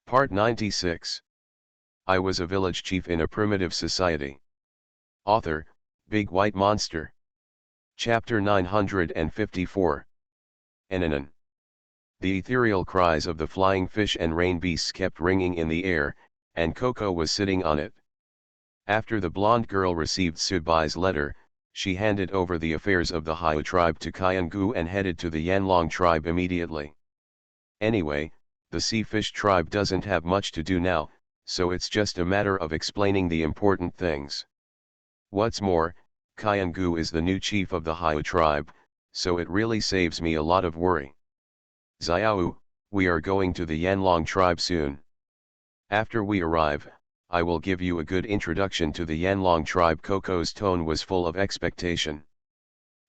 Part 96. I was a village chief in a primitive society. Author, Big White Monster. Chapter 954. Enanan. The ethereal cries of the flying fish and rain beasts kept ringing in the air, and Coco was sitting on it. After the blonde girl received Subai's letter, she handed over the affairs of the Haiu tribe to Kyangu and headed to the Yanlong tribe immediately. Anyway, the sea fish tribe doesn't have much to do now, so it's just a matter of explaining the important things. What's more, Kyangu is the new chief of the Haiu tribe, so it really saves me a lot of worry. Xiao, we are going to the Yanlong tribe soon. After we arrive, I will give you a good introduction to the Yanlong tribe. Coco's tone was full of expectation.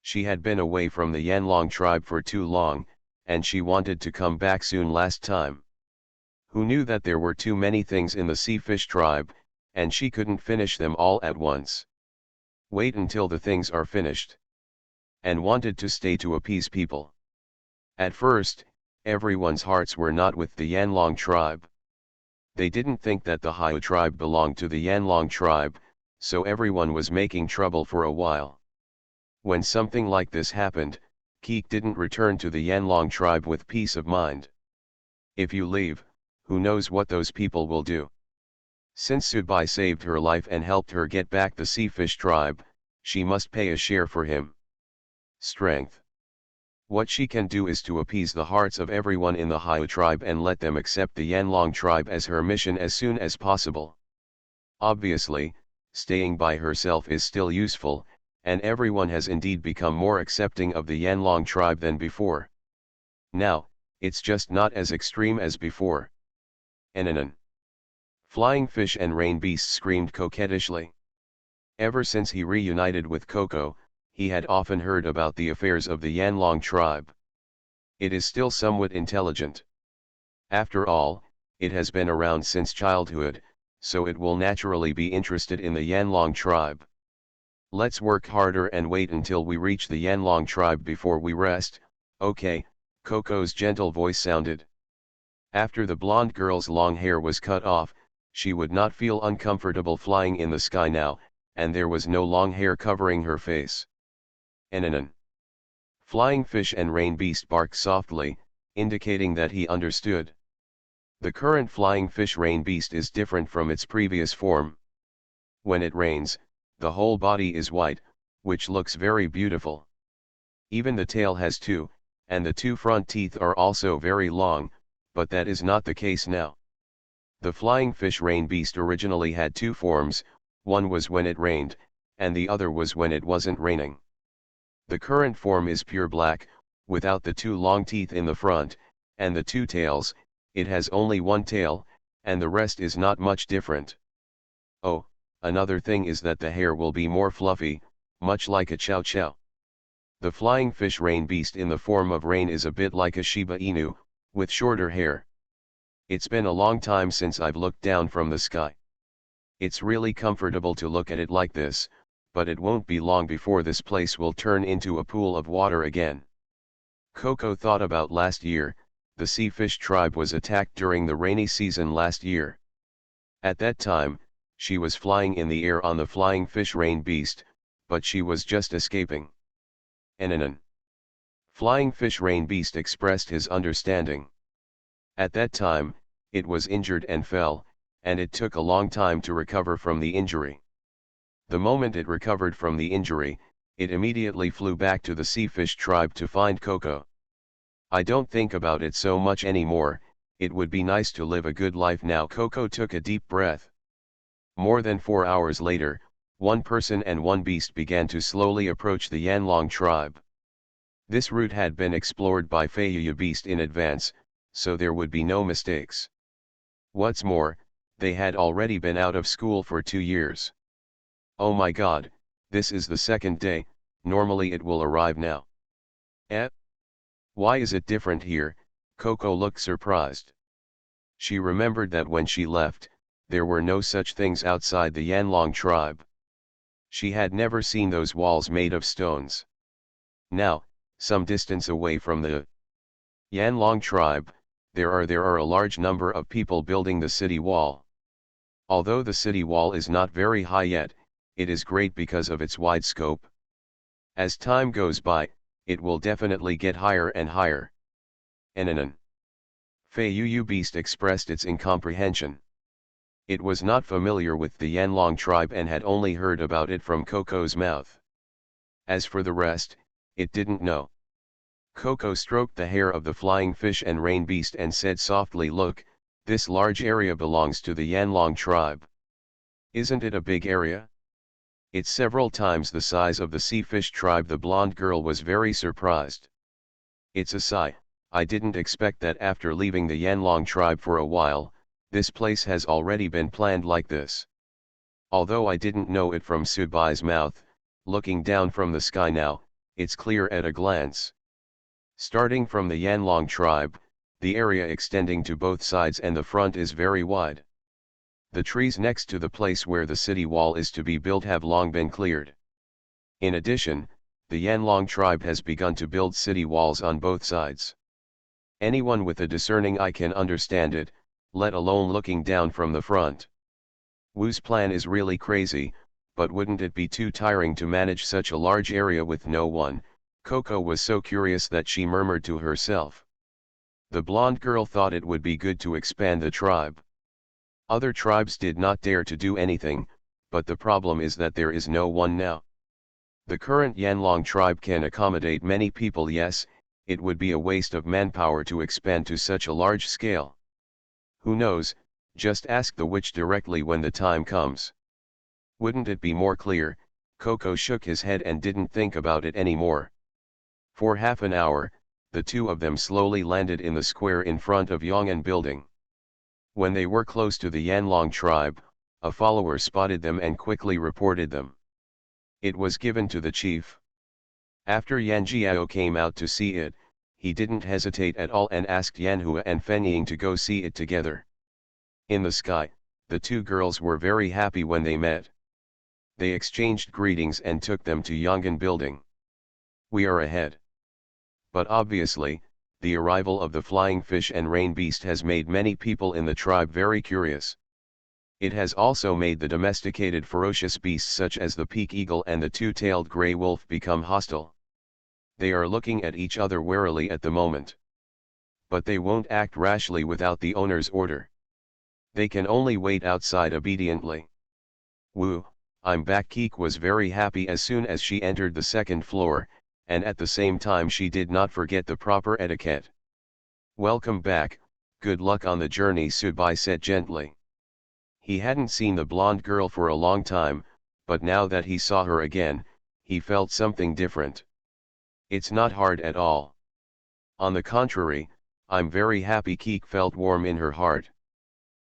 She had been away from the Yanlong tribe for too long, and she wanted to come back soon last time. Who knew that there were too many things in the sea fish tribe, and she couldn't finish them all at once. Wait until the things are finished. And wanted to stay to appease people. At first, everyone's hearts were not with the Yanlong tribe. They didn't think that the Haiu tribe belonged to the Yanlong tribe, so everyone was making trouble for a while. When something like this happened, Keek didn't return to the Yanlong tribe with peace of mind. If you leave, who knows what those people will do? Since Subai saved her life and helped her get back the sea fish tribe, she must pay a share for him. Strength. What she can do is to appease the hearts of everyone in the Haiu tribe and let them accept the Yanlong tribe as her mission as soon as possible. Obviously, staying by herself is still useful, and everyone has indeed become more accepting of the Yanlong tribe than before. Now, it's just not as extreme as before. Enanan. Flying fish and rain beasts screamed coquettishly. Ever since he reunited with Coco, he had often heard about the affairs of the Yanlong tribe. It is still somewhat intelligent. After all, it has been around since childhood, so it will naturally be interested in the Yanlong tribe. Let's work harder and wait until we reach the Yanlong tribe before we rest, okay, Coco's gentle voice sounded. After the blonde girl's long hair was cut off, she would not feel uncomfortable flying in the sky now, and there was no long hair covering her face. Enanan. Flying fish and rain beast barked softly, indicating that he understood. The current flying fish rain beast is different from its previous form. When it rains, the whole body is white, which looks very beautiful. Even the tail has two, and the two front teeth are also very long, but that is not the case now. The flying fish rain beast originally had two forms, one was when it rained, and the other was when it wasn't raining. The current form is pure black, without the two long teeth in the front, and the two tails. It has only one tail, and the rest is not much different. Oh, another thing is that the hair will be more fluffy, much like a chow chow. The flying fish rain beast in the form of rain is a bit like a Shiba Inu, with shorter hair. It's been a long time since I've looked down from the sky. It's really comfortable to look at it like this, but it won't be long before this place will turn into a pool of water again. Coco thought about last year. The sea fish tribe was attacked during the rainy season last year. At that time, she was flying in the air on the flying fish rain beast, but she was just escaping. Enanan. Flying fish rain beast expressed his understanding. At that time, it was injured and fell, and it took a long time to recover from the injury. The moment it recovered from the injury, it immediately flew back to the sea fish tribe to find Coco. I don't think about it so much anymore, it would be nice to live a good life now. Coco took a deep breath. More than 4 hours later, one person and one beast began to slowly approach the Yanlong tribe. This route had been explored by Feiyu beast in advance, so there would be no mistakes. What's more, they had already been out of school for 2 years. Oh my god, this is the second day, normally it will arrive now. Eh? Why is it different here? Coco looked surprised. She remembered that when she left, there were no such things outside the Yanlong tribe. She had never seen those walls made of stones. Now, some distance away from the Yanlong tribe, there are a large number of people building the city wall. Although the city wall is not very high yet, it is great because of its wide scope. As time goes by, it will definitely get higher and higher. Enanan. Fei Beast expressed its incomprehension. It was not familiar with the Yanlong tribe and had only heard about it from Coco's mouth. As for the rest, it didn't know. Coco stroked the hair of the flying fish and rain beast and said softly, "Look, this large area belongs to the Yanlong tribe. Isn't it a big area?" "It's several times the size of the sea fish tribe." The blonde girl was very surprised. "It's a sigh, I didn't expect that after leaving the Yanlong tribe for a while, this place has already been planned like this. Although I didn't know it from Subai's mouth, looking down from the sky now, it's clear at a glance. Starting from the Yanlong tribe, the area extending to both sides and the front is very wide. The trees next to the place where the city wall is to be built have long been cleared. In addition, the Yanlong tribe has begun to build city walls on both sides. Anyone with a discerning eye can understand it, let alone looking down from the front. Wu's plan is really crazy, but wouldn't it be too tiring to manage such a large area with no one?" Coco was so curious that she murmured to herself. The blonde girl thought it would be good to expand the tribe. Other tribes did not dare to do anything, but the problem is that there is no one now. The current Yanlong tribe can accommodate many people. Yes, it would be a waste of manpower to expand to such a large scale. Who knows, just ask the witch directly when the time comes. Wouldn't it be more clear? Coco shook his head and didn't think about it anymore. For half an hour, the two of them slowly landed in the square in front of Yong'an building. When they were close to the Yanlong tribe, a follower spotted them and quickly reported them. It was given to the chief. After Yan Jiao came out to see it, he didn't hesitate at all and asked Yanhua and Fenying to go see it together. In the sky, the two girls were very happy when they met. They exchanged greetings and took them to Yong'an building. "We are ahead." But obviously, the arrival of the flying fish and rain beast has made many people in the tribe very curious. It has also made the domesticated ferocious beasts such as the peak eagle and the two-tailed grey wolf become hostile. They are looking at each other warily at the moment. But they won't act rashly without the owner's order. They can only wait outside obediently. "Wu, I'm back." Keek was very happy as soon as she entered the second floor, and at the same time she did not forget the proper etiquette. "Welcome back, good luck on the journey," Subai said gently. He hadn't seen the blonde girl for a long time, but now that he saw her again, he felt something different. "It's not hard at all. On the contrary, I'm very happy." Keek felt warm in her heart.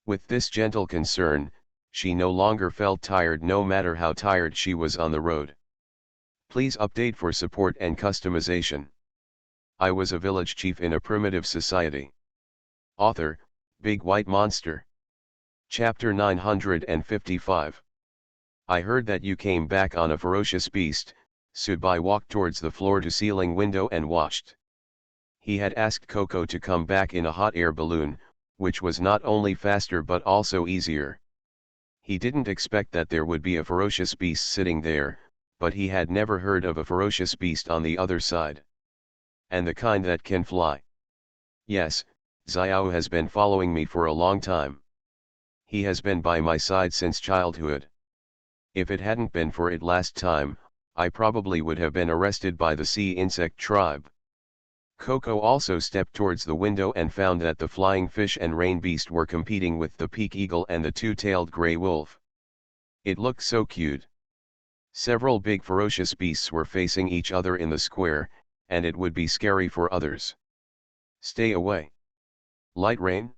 With this gentle concern, she no longer felt tired no matter how tired she was on the road. Please update for support and customization. I was a village chief in a primitive society. Author, Big White Monster. Chapter 955. I heard that you came back on a ferocious beast. Subai walked towards the floor-to-ceiling window and watched. He had asked Coco to come back in a hot air balloon, which was not only faster but also easier. He didn't expect that there would be a ferocious beast sitting there, but he had never heard of a ferocious beast on the other side. And the kind that can fly. Yes, Xiao has been following me for a long time. He has been by my side since childhood. If it hadn't been for it last time, I probably would have been arrested by the sea insect tribe. Coco also stepped towards the window and found that the flying fish and rain beast were competing with the peak eagle and the two-tailed grey wolf. It looked so cute. Several big ferocious beasts were facing each other in the square, and it would be scary for others. Stay away. Light Rain?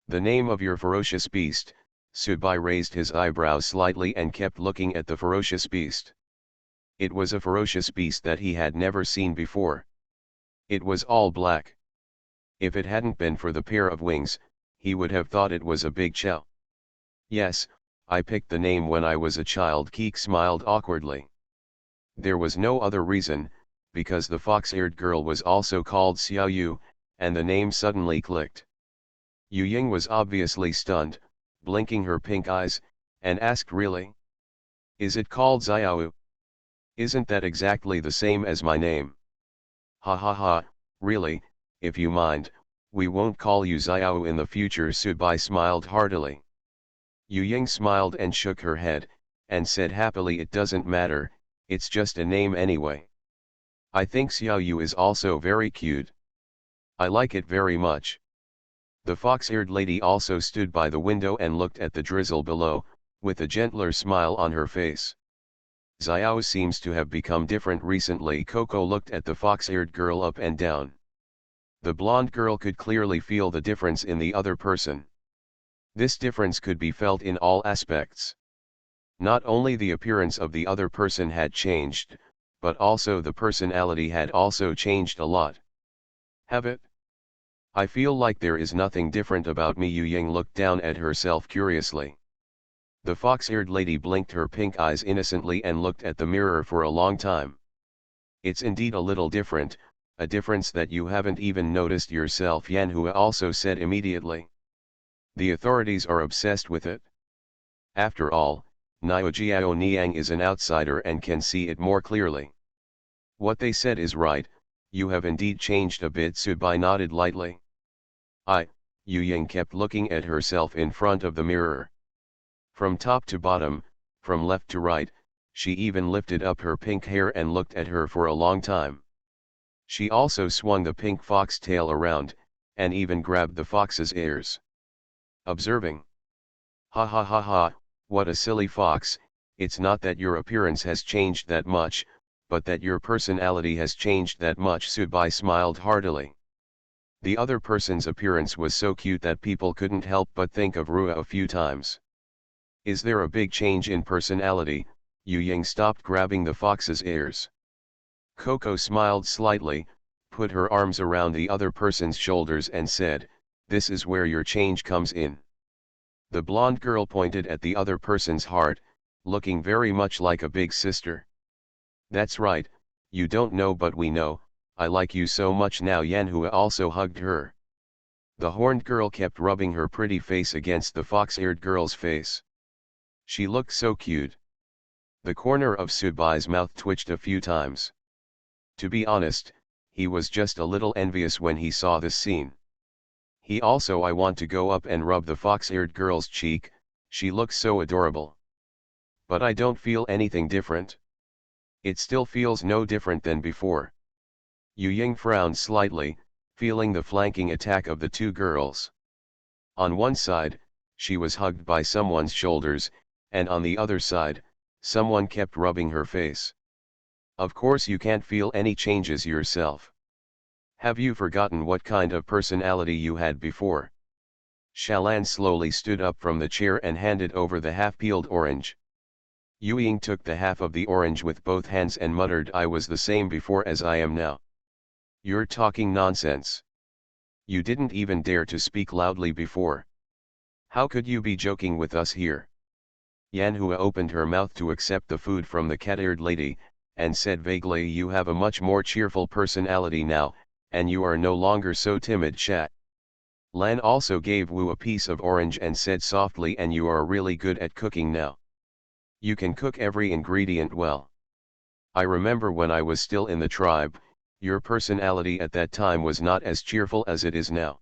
The name of your ferocious beast? Subai raised his eyebrows slightly and kept looking at the ferocious beast. It was a ferocious beast that he had never seen before. It was all black. If it hadn't been for the pair of wings, he would have thought it was a big chow. Yes, I picked the name when I was a child. Keek smiled awkwardly. There was no other reason, because the fox-eared girl was also called Xiaoyu, and the name suddenly clicked. Yu Ying was obviously stunned, blinking her pink eyes, and asked, really? Is it called Xiao? Isn't that exactly the same as my name? Ha ha ha, really, if you mind, we won't call you Xiao in the future. Subai smiled heartily. Yu Ying smiled and shook her head, and said happily, it doesn't matter, it's just a name anyway. I think Xiao Yu is also very cute. I like it very much. The fox-eared lady also stood by the window and looked at the drizzle below, with a gentler smile on her face. Xiao seems to have become different recently. Coco looked at the fox-eared girl up and down. The blonde girl could clearly feel the difference in the other person. This difference could be felt in all aspects. Not only the appearance of the other person had changed, but also the personality had also changed a lot. Have it? I feel like there is nothing different about me. Yu Ying looked down at herself curiously. The fox-eared lady blinked her pink eyes innocently and looked at the mirror for a long time. It's indeed a little different, a difference that you haven't even noticed yourself, Yanhua also said immediately. The authorities are obsessed with it. After all, Niujiao Niang is an outsider and can see it more clearly. What they said is right, you have indeed changed a bit. Subai nodded lightly. Yu Ying kept looking at herself in front of the mirror. From top to bottom, from left to right, she even lifted up her pink hair and looked at her for a long time. She also swung the pink fox tail around, and even grabbed the fox's ears. Observing. Ha ha ha ha, what a silly fox, it's not that your appearance has changed that much, but that your personality has changed that much. Subai smiled heartily. The other person's appearance was so cute that people couldn't help but think of Rua a few times. Is there a big change in personality? Yu Ying stopped grabbing the fox's ears. Coco smiled slightly, put her arms around the other person's shoulders and said, this is where your change comes in. The blonde girl pointed at the other person's heart, looking very much like a big sister. That's right, you don't know but we know, I like you so much now. Yanhua also hugged her. The horned girl kept rubbing her pretty face against the fox-eared girl's face. She looked so cute. The corner of Subai's mouth twitched a few times. To be honest, he was just a little envious when he saw this scene. He also I want to go up and rub the fox-eared girl's cheek, she looks so adorable. But I don't feel anything different. It still feels no different than before. Yu Ying frowned slightly, feeling the flanking attack of the two girls. On one side, she was hugged by someone's shoulders, and on the other side, someone kept rubbing her face. Of course you can't feel any changes yourself. Have you forgotten what kind of personality you had before? Shalan slowly stood up from the chair and handed over the half-peeled orange. Yu Ying took the half of the orange with both hands and muttered, I was the same before as I am now. You're talking nonsense. You didn't even dare to speak loudly before. How could you be joking with us here? Yanhua opened her mouth to accept the food from the cat-eared lady, and said vaguely, you have a much more cheerful personality now, and you are no longer so timid. Chat. Lan also gave Wu a piece of orange and said softly, and you are really good at cooking now. You can cook every ingredient well. I remember when I was still in the tribe, your personality at that time was not as cheerful as it is now.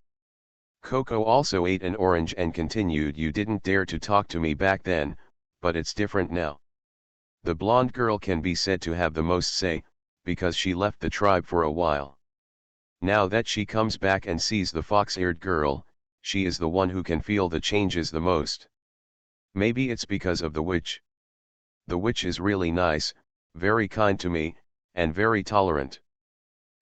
Coco also ate an orange and continued, you didn't dare to talk to me back then, but it's different now. The blonde girl can be said to have the most say, because she left the tribe for a while. Now that she comes back and sees the fox-eared girl, she is the one who can feel the changes the most. Maybe it's because of the witch. The witch is really nice, very kind to me, and very tolerant.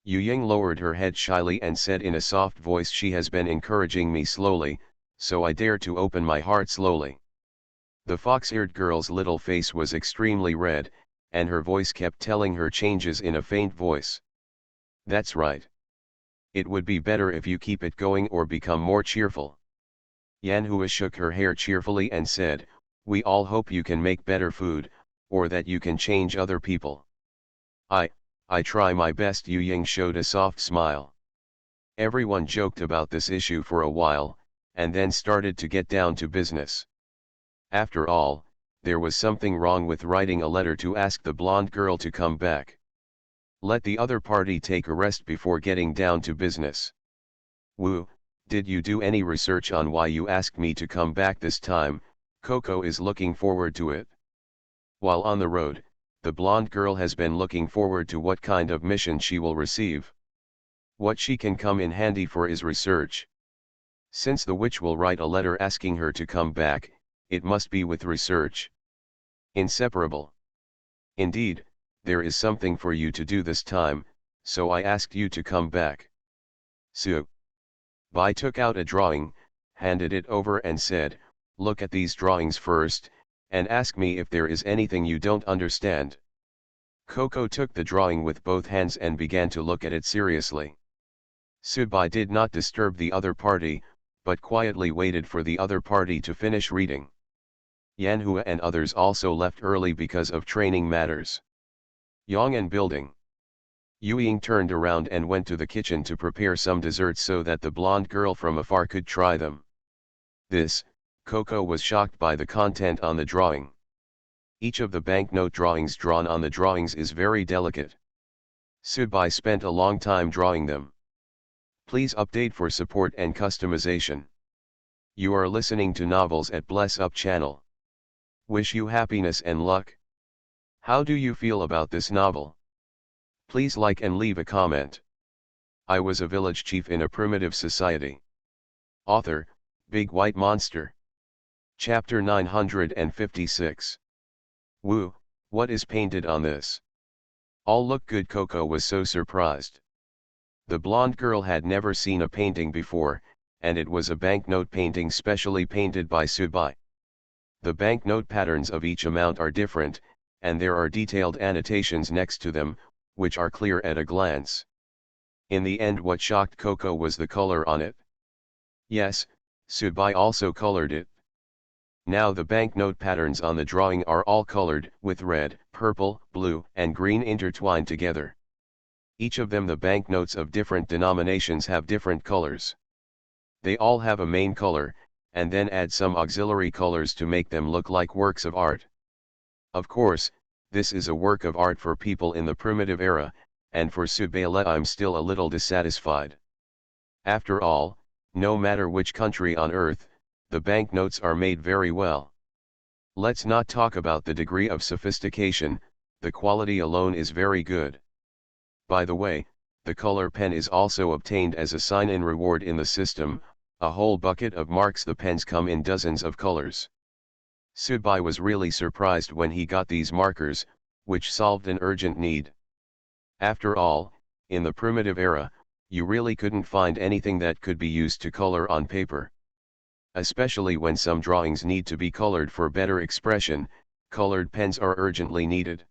Yu Ying lowered her head shyly and said in a soft voice, she has been encouraging me slowly, so I dare to open my heart slowly. The fox-eared girl's little face was extremely red, and her voice kept telling her changes in a faint voice. That's right. It would be better if you keep it going or become more cheerful. Yanhua shook her hair cheerfully and said, we all hope you can make better food, or that you can change other people. I try my best. Yu Ying showed a soft smile. Everyone joked about this issue for a while, and then started to get down to business. After all, there was something wrong with writing a letter to ask the blonde girl to come back. Let the other party take a rest before getting down to business. Woo, did you do any research on why you asked me to come back this time? Coco is looking forward to it. While on the road, the blonde girl has been looking forward to what kind of mission she will receive. What she can come in handy for is research. Since the witch will write a letter asking her to come back, it must be with research. Inseparable. Indeed, there is something for you to do this time, so I asked you to come back. So. Bai took out a drawing, handed it over and said, "Look at these drawings first, and ask me if there is anything you don't understand." Coco took the drawing with both hands and began to look at it seriously. Subai did not disturb the other party, but quietly waited for the other party to finish reading. Yanhua and others also left early because of training matters. Yong'an building. Yuying turned around and went to the kitchen to prepare some desserts so that the blonde girl from afar could try them. Coco was shocked by the content on the drawing. Each of the banknote drawings drawn on the drawings is very delicate. Subai spent a long time drawing them. Please update for support and customization. You are listening to Novels at Bless Up channel. Wish you happiness and luck. How do you feel about this novel? Please like and leave a comment. I was a village chief in a primitive society. Author, Big White Monster. Chapter 956. Woo, what is painted on this? All look good. Coco was so surprised. The blonde girl had never seen a painting before, and it was a banknote painting specially painted by Subai. The banknote patterns of each amount are different, and there are detailed annotations next to them, which are clear at a glance. In the end, what shocked Coco was the color on it. Yes, Subai also colored it. Now the banknote patterns on the drawing are all colored, with red, purple, blue, and green intertwined together. Each of them, the banknotes of different denominations, have different colors. They all have a main color, and then add some auxiliary colors to make them look like works of art. Of course, this is a work of art for people in the primitive era, and for Subai I'm still a little dissatisfied. After all, no matter which country on earth, the banknotes are made very well. Let's not talk about the degree of sophistication, the quality alone is very good. By the way, the color pen is also obtained as a sign-in reward in the system, a whole bucket of marks. The pens come in dozens of colors. Subai was really surprised when he got these markers, which solved an urgent need. After all, in the primitive era, you really couldn't find anything that could be used to color on paper. Especially when some drawings need to be colored for better expression, colored pens are urgently needed.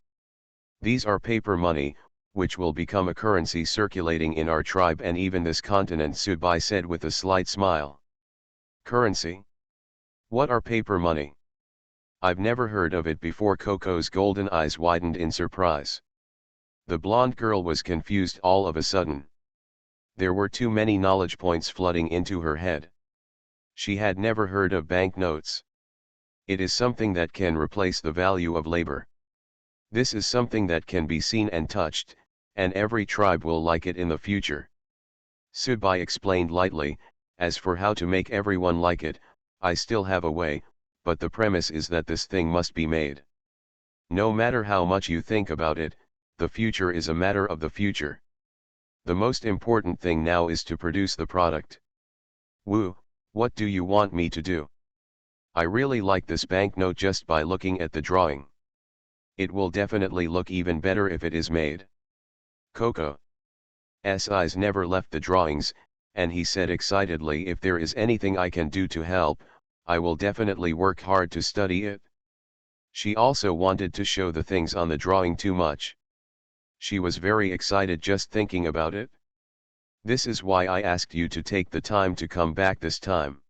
These are paper money, which will become a currency circulating in our tribe and even this continent, Subai said with a slight smile. Currency? What are paper money? I've never heard of it before. Coco's golden eyes widened in surprise. The blonde girl was confused all of a sudden. There were too many knowledge points flooding into her head. She had never heard of banknotes. It is something that can replace the value of labor. This is something that can be seen and touched, and every tribe will like it in the future. Subai explained lightly, as for how to make everyone like it, I still have a way, but the premise is that this thing must be made. No matter how much you think about it, the future is a matter of the future. The most important thing now is to produce the product. Woo, what do you want me to do? I really like this banknote just by looking at the drawing. It will definitely look even better if it is made. Coco's eyes never left the drawings, and he said excitedly, if there is anything I can do to help, I will definitely work hard to study it. She also wanted to show the things on the drawing too much. She was very excited just thinking about it. This is why I asked you to take the time to come back this time.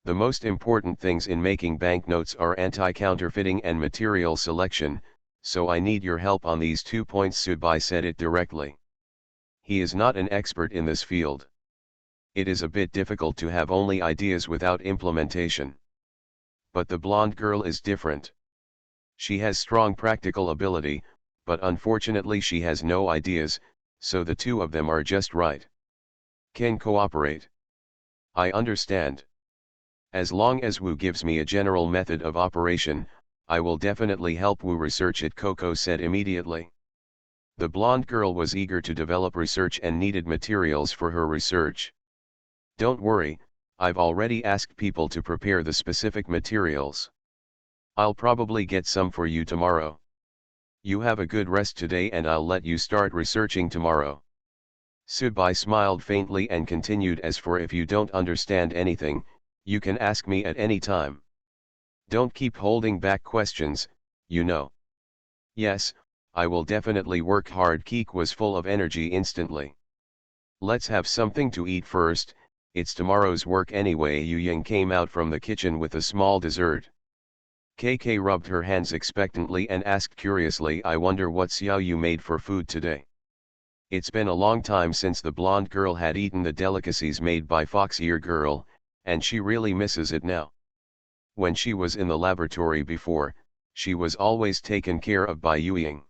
The most important things in making banknotes are anti-counterfeiting and material selection, so I need your help on these 2 points. Subai said it directly. He is not an expert in this field. It is a bit difficult to have only ideas without implementation. But the blonde girl is different. She has strong practical ability, but unfortunately she has no ideas, so the two of them are just right. Can cooperate. I understand. As long as Wu gives me a general method of operation, I will definitely help Wu research it, Coco said immediately. The blonde girl was eager to develop research and needed materials for her research. Don't worry, I've already asked people to prepare the specific materials. I'll probably get some for you tomorrow. You have a good rest today and I'll let you start researching tomorrow. Subai smiled faintly and continued, as for if you don't understand anything, you can ask me at any time. Don't keep holding back questions, you know. Yes, I will definitely work hard. Keek was full of energy instantly. Let's have something to eat first, it's tomorrow's work anyway. Yu Ying came out from the kitchen with a small dessert. KK rubbed her hands expectantly and asked curiously, I wonder what Xiao Yu made for food today. It's been a long time since the blonde girl had eaten the delicacies made by Fox Ear Girl, and she really misses it now. When she was in the laboratory before, she was always taken care of by Yu Ying.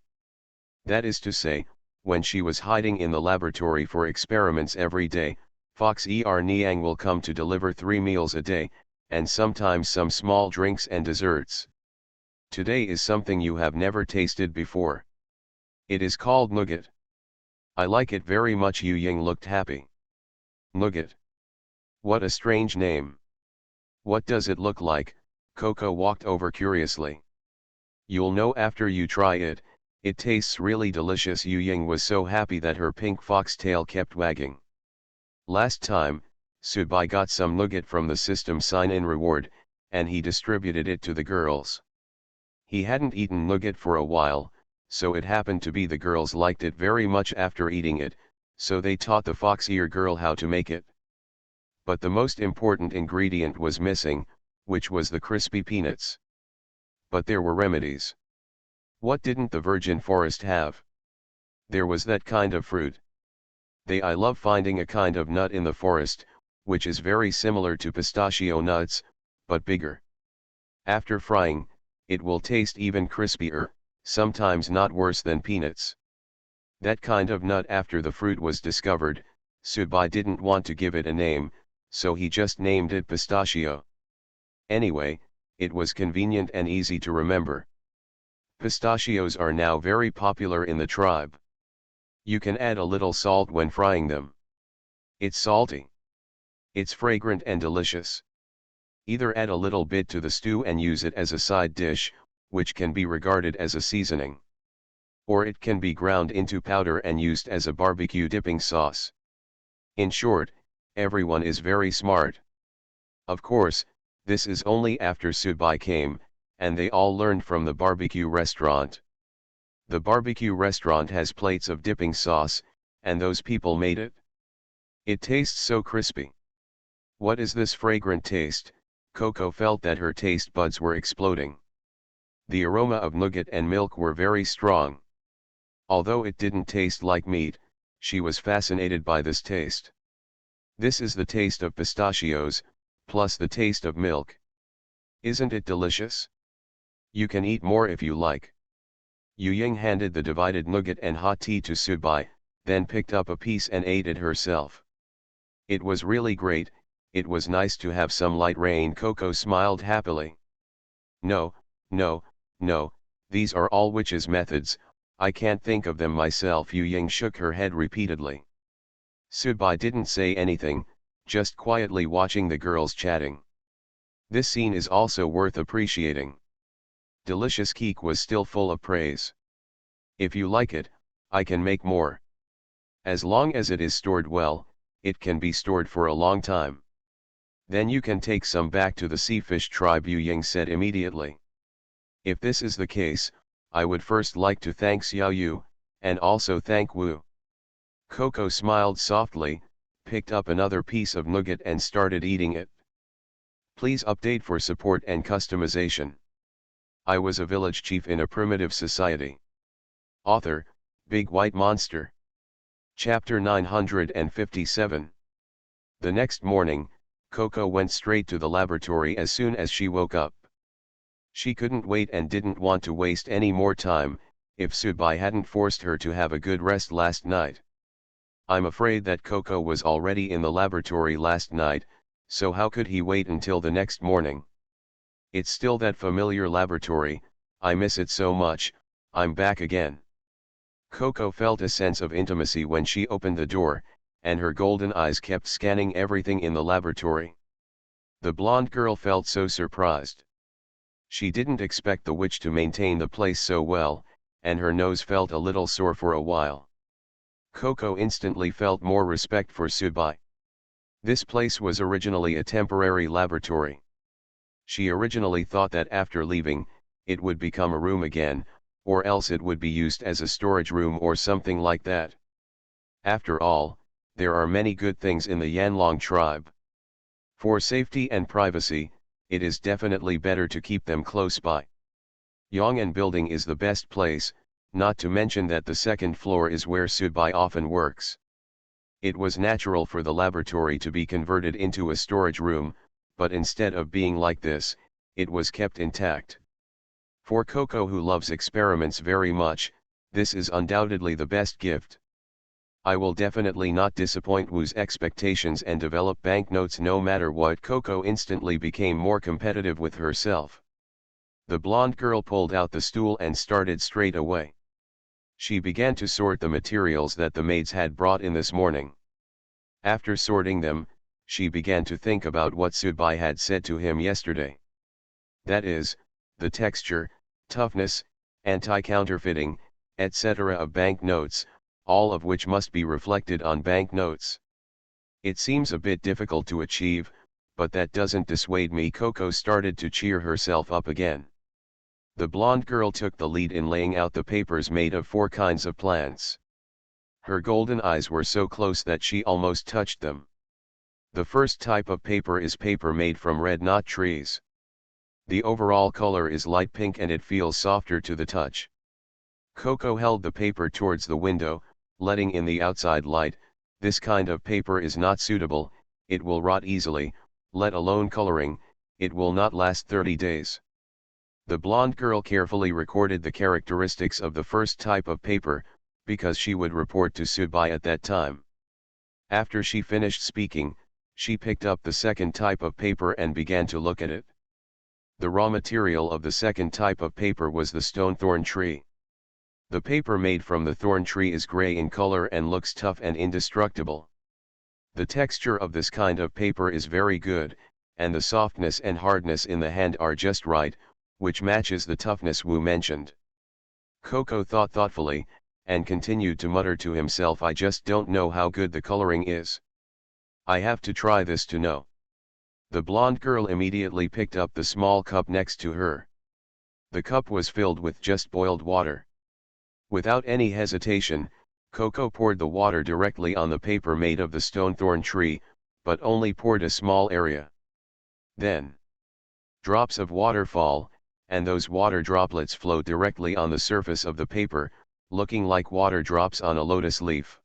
That is to say, when she was hiding in the laboratory for experiments every day, Fox Er Niang will come to deliver 3 meals a day, and sometimes some small drinks and desserts. Today is something you have never tasted before. It is called nougat. I like it very much. Yu Ying looked happy. Nougat. What a strange name. What does it look like? Coco walked over curiously. You'll know after you try it, it tastes really delicious. Yu Ying was so happy that her pink foxtail kept wagging. Last time, Subai got some nougat from the system sign-in reward, and he distributed it to the girls. He hadn't eaten nougat for a while, so it happened to be the girls liked it very much after eating it, so they taught the Fox Ear Girl how to make it. But the most important ingredient was missing, which was the crispy peanuts. But there were remedies. What didn't the virgin forest have? There was that kind of fruit. I love finding a kind of nut in the forest, which is very similar to pistachio nuts, but bigger. After frying, it will taste even crispier, sometimes not worse than peanuts. That kind of nut. After the fruit was discovered, Subai didn't want to give it a name, so he just named it pistachio. Anyway, it was convenient and easy to remember. Pistachios are now very popular in the tribe. You can add a little salt when frying them. It's salty. It's fragrant and delicious. Either add a little bit to the stew and use it as a side dish, which can be regarded as a seasoning. Or it can be ground into powder and used as a barbecue dipping sauce. In short, everyone is very smart. Of course, this is only after Subai came, and they all learned from the barbecue restaurant. The barbecue restaurant has plates of dipping sauce, and those people made it. It tastes so crispy. What is this fragrant taste? Coco felt that her taste buds were exploding. The aroma of nougat and milk were very strong. Although it didn't taste like meat, she was fascinated by this taste. This is the taste of pistachios, plus the taste of milk. Isn't it delicious? You can eat more if you like. Yu Ying handed the divided nougat and hot tea to Subai, then picked up a piece and ate it herself. It was really great. It was nice to have some light rain. Coco smiled happily. No, no, no, these are all witches' methods, I can't think of them myself. Yu Ying shook her head repeatedly. Subai didn't say anything, just quietly watching the girls chatting. This scene is also worth appreciating. Delicious Keek was still full of praise. If you like it, I can make more. As long as it is stored well, it can be stored for a long time. Then you can take some back to the Seafish tribe, Yu Ying said immediately. If this is the case, I would first like to thank Xiao Yu, and also thank Wu. Coco smiled softly, picked up another piece of nougat and started eating it. Please update for support and customization. I was a village chief in a primitive society. Author, Big White Monster. Chapter 957. The next morning, Coco went straight to the laboratory as soon as she woke up. She couldn't wait and didn't want to waste any more time, if Subai hadn't forced her to have a good rest last night. I'm afraid that Coco was already in the laboratory last night, so how could he wait until the next morning? It's still that familiar laboratory, I miss it so much, I'm back again. Coco felt a sense of intimacy when she opened the door, and her golden eyes kept scanning everything in the laboratory. The blonde girl felt so surprised. She didn't expect the witch to maintain the place so well, and her nose felt a little sore for a while. Coco instantly felt more respect for Subai. This place was originally a temporary laboratory. She originally thought that after leaving, it would become a room again, or else it would be used as a storage room or something like that. After all, there are many good things in the Yanlong tribe. For safety and privacy, it is definitely better to keep them close by. Yong'an building is the best place, not to mention that the second floor is where Subai often works. It was natural for the laboratory to be converted into a storage room, but instead of being like this, it was kept intact. For Coco, who loves experiments very much, this is undoubtedly the best gift. I will definitely not disappoint Wu's expectations and develop banknotes no matter what. Coco instantly became more competitive with herself. The blonde girl pulled out the stool and started straight away. She began to sort the materials that the maids had brought in this morning. After sorting them, she began to think about what Subai had said to him yesterday. That is, the texture, toughness, anti-counterfeiting, etc. of banknotes, all of which must be reflected on banknotes. It seems a bit difficult to achieve, but that doesn't dissuade me. Coco started to cheer herself up again. The blonde girl took the lead in laying out the papers made of 4 kinds of plants. Her golden eyes were so close that she almost touched them. The first type of paper is paper made from red knot trees. The overall color is light pink and it feels softer to the touch. Coco held the paper towards the window, letting in the outside light. This kind of paper is not suitable, it will rot easily, let alone coloring, it will not last 30 days. The blonde girl carefully recorded the characteristics of the first type of paper, because she would report to Subai at that time. After she finished speaking, she picked up the second type of paper and began to look at it. The raw material of the second type of paper was the stone thorn tree. The paper made from the thorn tree is gray in color and looks tough and indestructible. The texture of this kind of paper is very good, and the softness and hardness in the hand are just right, which matches the toughness Wu mentioned. Coco thought thoughtfully, and continued to mutter to himself, I just don't know how good the coloring is. I have to try this to know. The blonde girl immediately picked up the small cup next to her. The cup was filled with just boiled water. Without any hesitation, Coco poured the water directly on the paper made of the stone thorn tree, but only poured a small area. Then, drops of water fall, and those water droplets flowed directly on the surface of the paper, looking like water drops on a lotus leaf.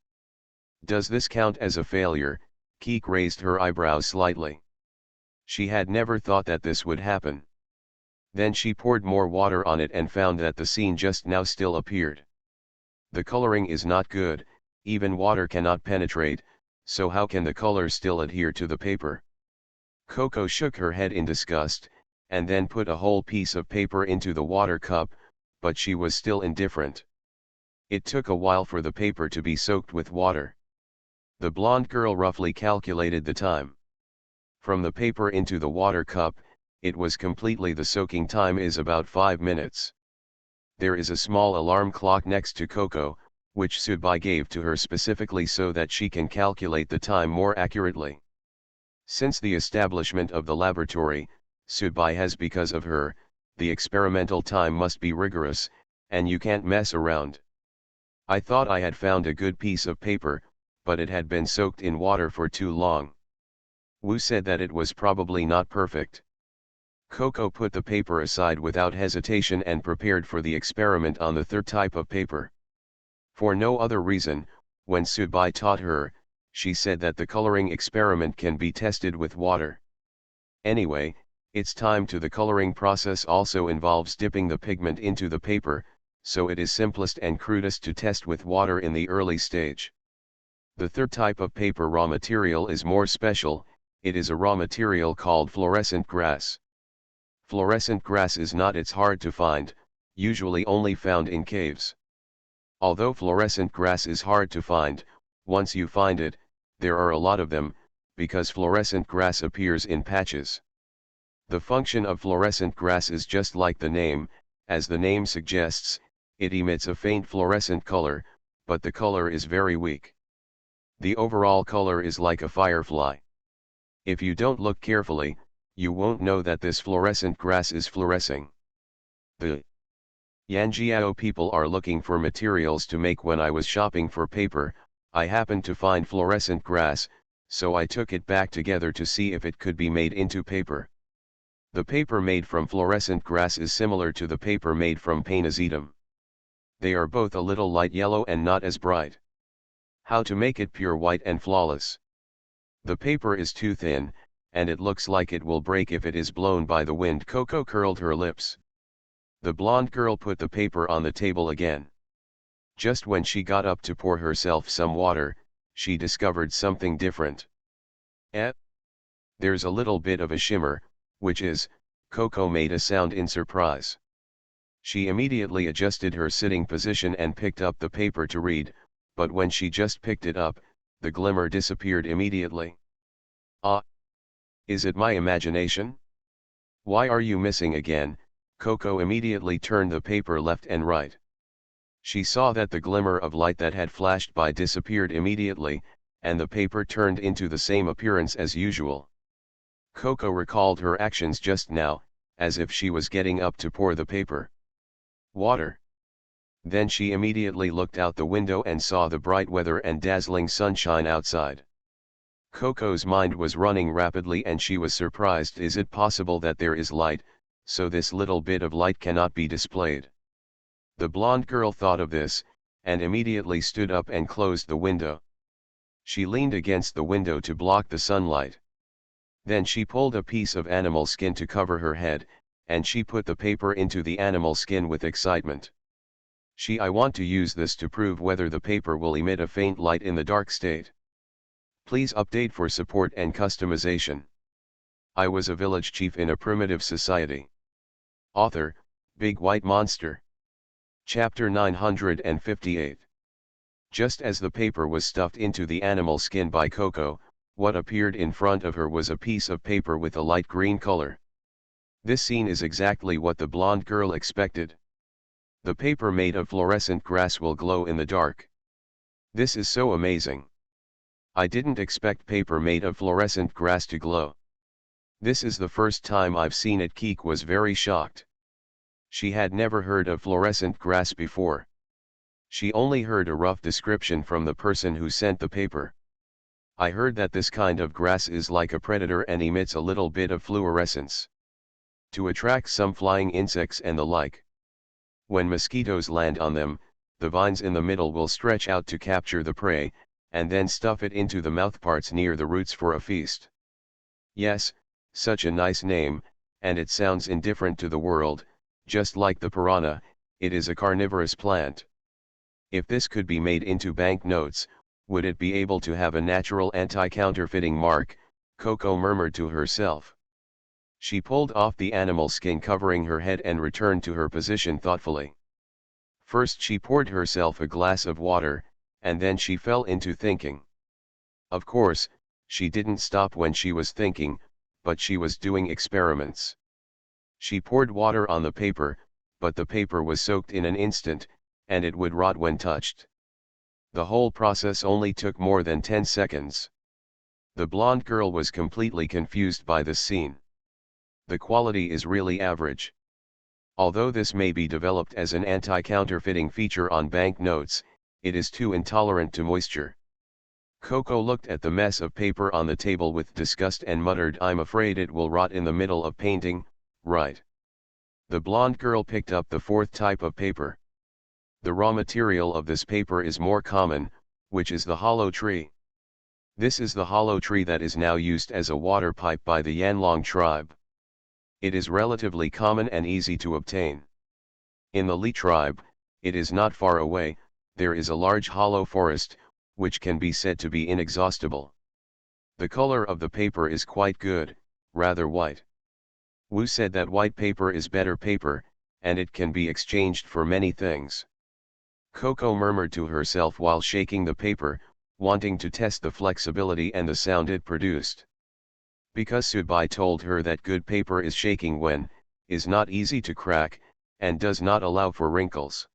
Does this count as a failure? Keek raised her eyebrows slightly. She had never thought that this would happen. Then she poured more water on it and found that the scene just now still appeared. The coloring is not good, even water cannot penetrate, so how can the color still adhere to the paper? Coco shook her head in disgust, and then put a whole piece of paper into the water cup, but she was still indifferent. It took a while for the paper to be soaked with water. The blonde girl roughly calculated the time. From the paper into the water cup, it was completely the soaking time is about 5 minutes. There is a small alarm clock next to Coco, which Subai gave to her specifically so that she can calculate the time more accurately. Since the establishment of the laboratory, Subai has because of her, the experimental time must be rigorous, and you can't mess around. I thought I had found a good piece of paper, but it had been soaked in water for too long. Wu said that it was probably not perfect. Coco put the paper aside without hesitation and prepared for the experiment on the third type of paper. For no other reason, when Subai taught her, She said that the coloring experiment can be tested with water. Anyway, it's time to the coloring process also involves dipping the pigment into the paper, so it is simplest and crudest to test with water in the early stage. The third type of paper raw material is more special, it is a raw material called fluorescent grass. Fluorescent grass is not it's hard to find, usually only found in caves. Although fluorescent grass is hard to find, once you find it, there are a lot of them, because fluorescent grass appears in patches. The function of fluorescent grass is just like the name, as the name suggests, it emits a faint fluorescent color, but the color is very weak. The overall color is like a firefly. If you don't look carefully, you won't know that this fluorescent grass is fluorescing. The Yanjiao people are looking for materials to make. When I was shopping for paper, I happened to find fluorescent grass, so I took it back together to see if it could be made into paper. The paper made from fluorescent grass is similar to the paper made from painazidum. They are both a little light yellow and not as bright. How to make it pure white and flawless? The paper is too thin, and it looks like it will break if it is blown by the wind. Coco curled her lips. The blonde girl put the paper on the table again. Just when she got up to pour herself some water, she discovered something different. There's a little bit of a shimmer, which is, Coco made a sound in surprise. She immediately adjusted her sitting position and picked up the paper to read, but when she just picked it up, the glimmer disappeared immediately. Ah! Is it my imagination? Why are you missing again? Coco immediately turned the paper left and right. She saw that the glimmer of light that had flashed by disappeared immediately, and the paper turned into the same appearance as usual. Coco recalled her actions just now, as if she was getting up to pour the paper. Water. Then she immediately looked out the window and saw the bright weather and dazzling sunshine outside. Coco's mind was running rapidly and she was surprised. Is it possible that there is light, so this little bit of light cannot be displayed? The blonde girl thought of this, and immediately stood up and closed the window. She leaned against the window to block the sunlight. Then she pulled a piece of animal skin to cover her head, and she put the paper into the animal skin with excitement. I want to use this to prove whether the paper will emit a faint light in the dark state. Please update for support and customization. I was a village chief in a primitive society. Author, Big White Monster. Chapter 958. Just as the paper was stuffed into the animal skin by Coco, what appeared in front of her was a piece of paper with a light green color. This scene is exactly what the blonde girl expected. The paper made of fluorescent grass will glow in the dark. This is so amazing. I didn't expect paper made of fluorescent grass to glow. This is the first time I've seen it. Keek was very shocked. She had never heard of fluorescent grass before. She only heard a rough description from the person who sent the paper. I heard that this kind of grass is like a predator and emits a little bit of fluorescence to attract some flying insects and the like. When mosquitoes land on them, the vines in the middle will stretch out to capture the prey, and then stuff it into the mouthparts near the roots for a feast. Yes, such a nice name, and it sounds indifferent to the world, just like the piranha. It is a carnivorous plant. If this could be made into banknotes, would it be able to have a natural anti-counterfeiting mark? Coco murmured to herself. She pulled off the animal skin covering her head and returned to her position thoughtfully. First she poured herself a glass of water, and then she fell into thinking. Of course, she didn't stop when she was thinking, but she was doing experiments. She poured water on the paper, but the paper was soaked in an instant, and it would rot when touched. The whole process only took more than 10 seconds. The blonde girl was completely confused by this scene. The quality is really average. Although this may be developed as an anti-counterfeiting feature on banknotes, it is too intolerant to moisture. Coco looked at the mess of paper on the table with disgust and muttered, I'm afraid it will rot in the middle of painting, right? The blonde girl picked up the fourth type of paper. The raw material of this paper is more common, which is the hollow tree. This is the hollow tree that is now used as a water pipe by the Yanlong tribe. It is relatively common and easy to obtain. In the Li tribe, it is not far away, there is a large hollow forest, which can be said to be inexhaustible. The color of the paper is quite good, rather white. Wu said that white paper is better paper, and it can be exchanged for many things. Coco murmured to herself while shaking the paper, wanting to test the flexibility and the sound it produced. Because Subai told her that good paper is shaking when, is not easy to crack, and does not allow for wrinkles.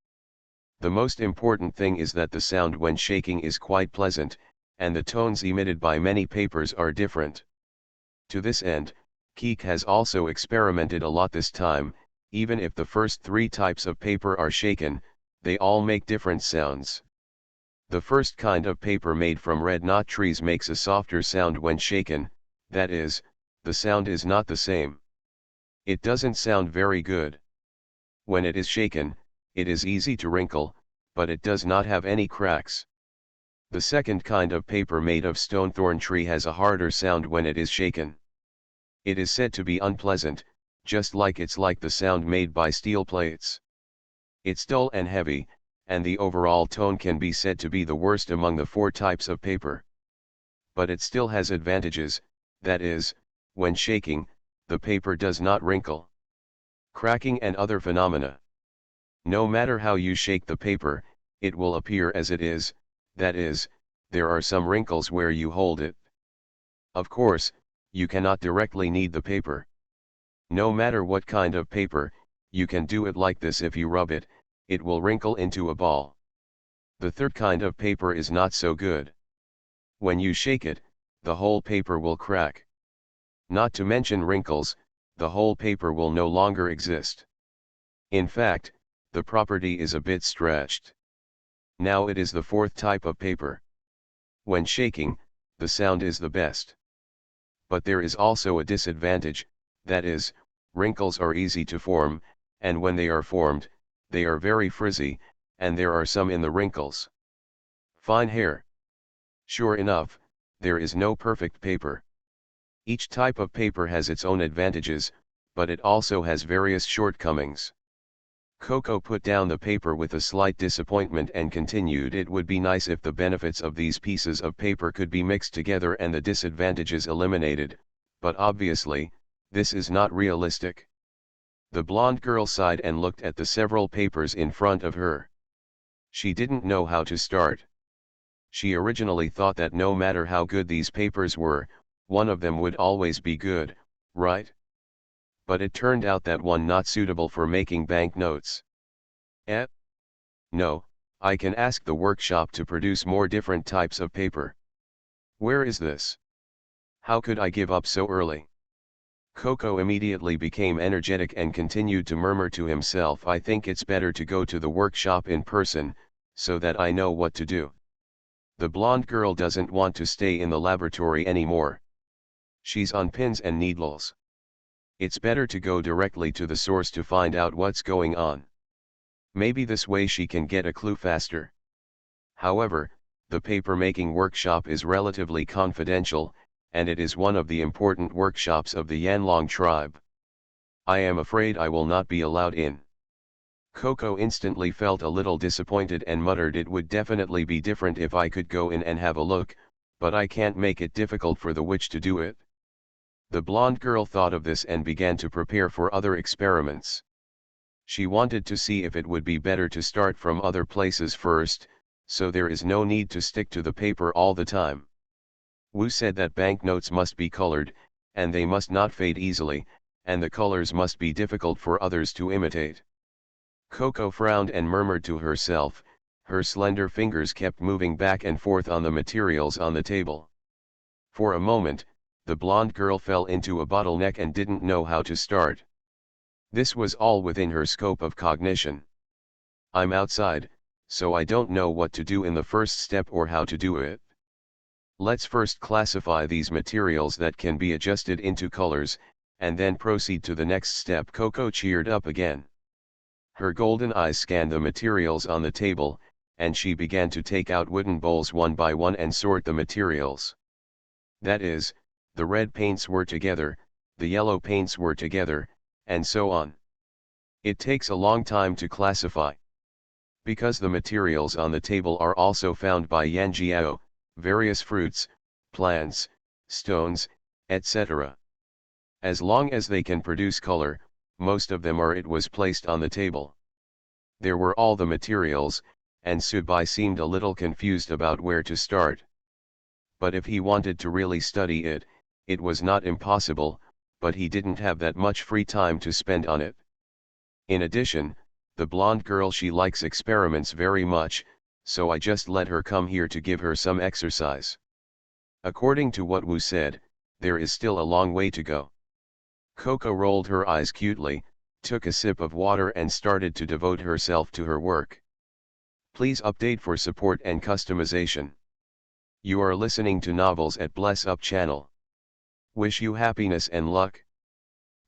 The most important thing is that the sound when shaking is quite pleasant, and the tones emitted by many papers are different. To this end, Keek has also experimented a lot this time. Even if the first three types of paper are shaken, they all make different sounds. The first kind of paper made from red knot trees makes a softer sound when shaken, that is, the sound is not the same. It doesn't sound very good. When it is shaken, it is easy to wrinkle, but it does not have any cracks. The second kind of paper made of stonethorn tree has a harder sound when it is shaken. It is said to be unpleasant, just like the sound made by steel plates. It's dull and heavy, and the overall tone can be said to be the worst among the four types of paper. But it still has advantages, that is, when shaking, the paper does not wrinkle. Cracking and other phenomena. No matter how you shake the paper, it will appear as it is, that is, there are some wrinkles where you hold it. Of course, you cannot directly knead the paper. No matter what kind of paper, you can do it like this. If you rub it, it will wrinkle into a ball. The third kind of paper is not so good. When you shake it, the whole paper will crack. Not to mention wrinkles, the whole paper will no longer exist. In fact, the property is a bit stretched. Now it is the fourth type of paper. When shaking, the sound is the best. But there is also a disadvantage, that is, wrinkles are easy to form, and when they are formed, they are very frizzy, and there are some in the wrinkles. Fine hair. Sure enough, there is no perfect paper. Each type of paper has its own advantages, but it also has various shortcomings. Coco put down the paper with a slight disappointment and continued, it would be nice if the benefits of these pieces of paper could be mixed together and the disadvantages eliminated, but obviously, this is not realistic. The blonde girl sighed and looked at the several papers in front of her. She didn't know how to start. She originally thought that no matter how good these papers were, one of them would always be good, right? But it turned out that one not suitable for making banknotes. Eh? No, I can ask the workshop to produce more different types of paper. Where is this? How could I give up so early? Coco immediately became energetic and continued to murmur to himself, I think it's better to go to the workshop in person, so that I know what to do. The blonde girl doesn't want to stay in the laboratory anymore. She's on pins and needles. It's better to go directly to the source to find out what's going on. Maybe this way she can get a clue faster. However, the paper-making workshop is relatively confidential, and it is one of the important workshops of the Yanlong tribe. I am afraid I will not be allowed in. Coco instantly felt a little disappointed and muttered, it would definitely be different if I could go in and have a look, but I can't make it difficult for the witch to do it. The blonde girl thought of this and began to prepare for other experiments. She wanted to see if it would be better to start from other places first, so there is no need to stick to the paper all the time. Wu said that banknotes must be colored, and they must not fade easily, and the colors must be difficult for others to imitate. Coco frowned and murmured to herself, her slender fingers kept moving back and forth on the materials on the table. For a moment, the blonde girl fell into a bottleneck and didn't know how to start. This was all within her scope of cognition. I'm outside, so I don't know what to do in the first step or how to do it. Let's first classify these materials that can be adjusted into colors, and then proceed to the next step. Coco cheered up again. Her golden eyes scanned the materials on the table, and she began to take out wooden bowls one by one and sort the materials. That is, the red paints were together, the yellow paints were together, and so on. It takes a long time to classify. Because the materials on the table are also found by Yanjiao, various fruits, plants, stones, etc. As long as they can produce color, most of them are. It was placed on the table. There were all the materials, and Subai seemed a little confused about where to start. But if he wanted to really study it, it was not impossible, but he didn't have that much free time to spend on it. In addition, the blonde girl, she likes experiments very much, so I just let her come here to give her some exercise. According to what Wu said, there is still a long way to go. Coco rolled her eyes cutely, took a sip of water and started to devote herself to her work. Please update for support and customization. You are listening to Novels at Bless Up channel. Wish you happiness and luck.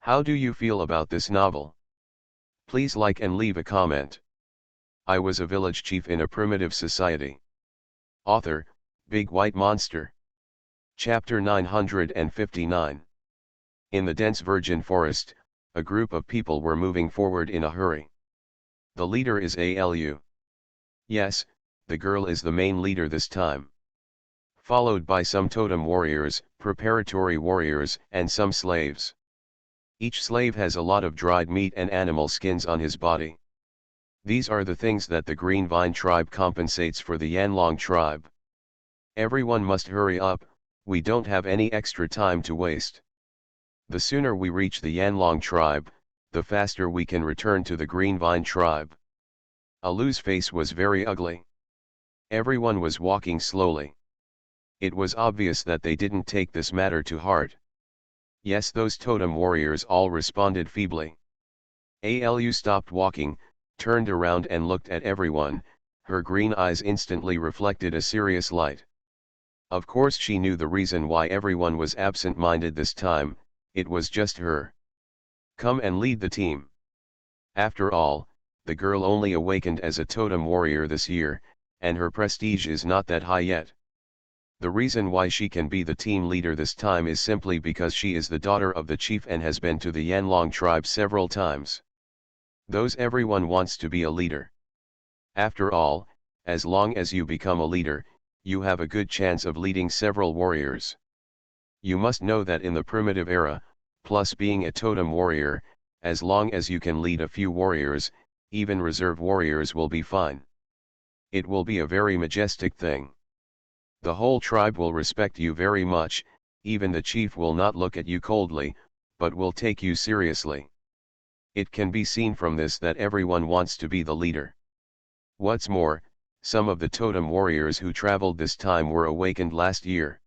How do you feel about this novel? Please like and leave a comment. I was a village chief in a primitive society. Author, Big White Monster. Chapter 959. In the dense virgin forest, a group of people were moving forward in a hurry. The leader is Alu. Yes, the girl is the main leader this time. Followed by some totem warriors, preparatory warriors, and some slaves. Each slave has a lot of dried meat and animal skins on his body. These are the things that the Green Vine tribe compensates for the Yanlong tribe. Everyone must hurry up, we don't have any extra time to waste. The sooner we reach the Yanlong tribe, the faster we can return to the Green Vine tribe. Alu's face was very ugly. Everyone was walking slowly. It was obvious that they didn't take this matter to heart. Yes, those totem warriors all responded feebly. Alu stopped walking, turned around and looked at everyone, her green eyes instantly reflected a serious light. Of course she knew the reason why everyone was absent-minded this time, it was just her. Come and lead the team. After all, the girl only awakened as a totem warrior this year, and her prestige is not that high yet. The reason why she can be the team leader this time is simply because she is the daughter of the chief and has been to the Yanlong tribe several times. Those everyone wants to be a leader. After all, as long as you become a leader, you have a good chance of leading several warriors. You must know that in the primitive era, plus being a totem warrior, as long as you can lead a few warriors, even reserve warriors will be fine. It will be a very majestic thing. The whole tribe will respect you very much, even the chief will not look at you coldly, but will take you seriously. It can be seen from this that everyone wants to be the leader. What's more, some of the totem warriors who traveled this time were awakened last year.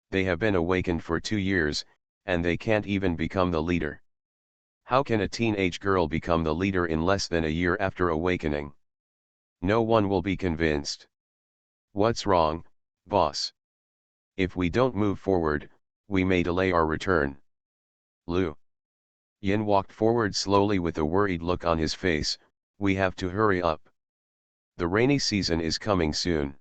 They have been awakened for 2 years, and they can't even become the leader. How can a teenage girl become the leader in less than a year after awakening? No one will be convinced. What's wrong, boss? If we don't move forward, we may delay our return. Lu Yin walked forward slowly with a worried look on his face. We have to hurry up. The rainy season is coming soon.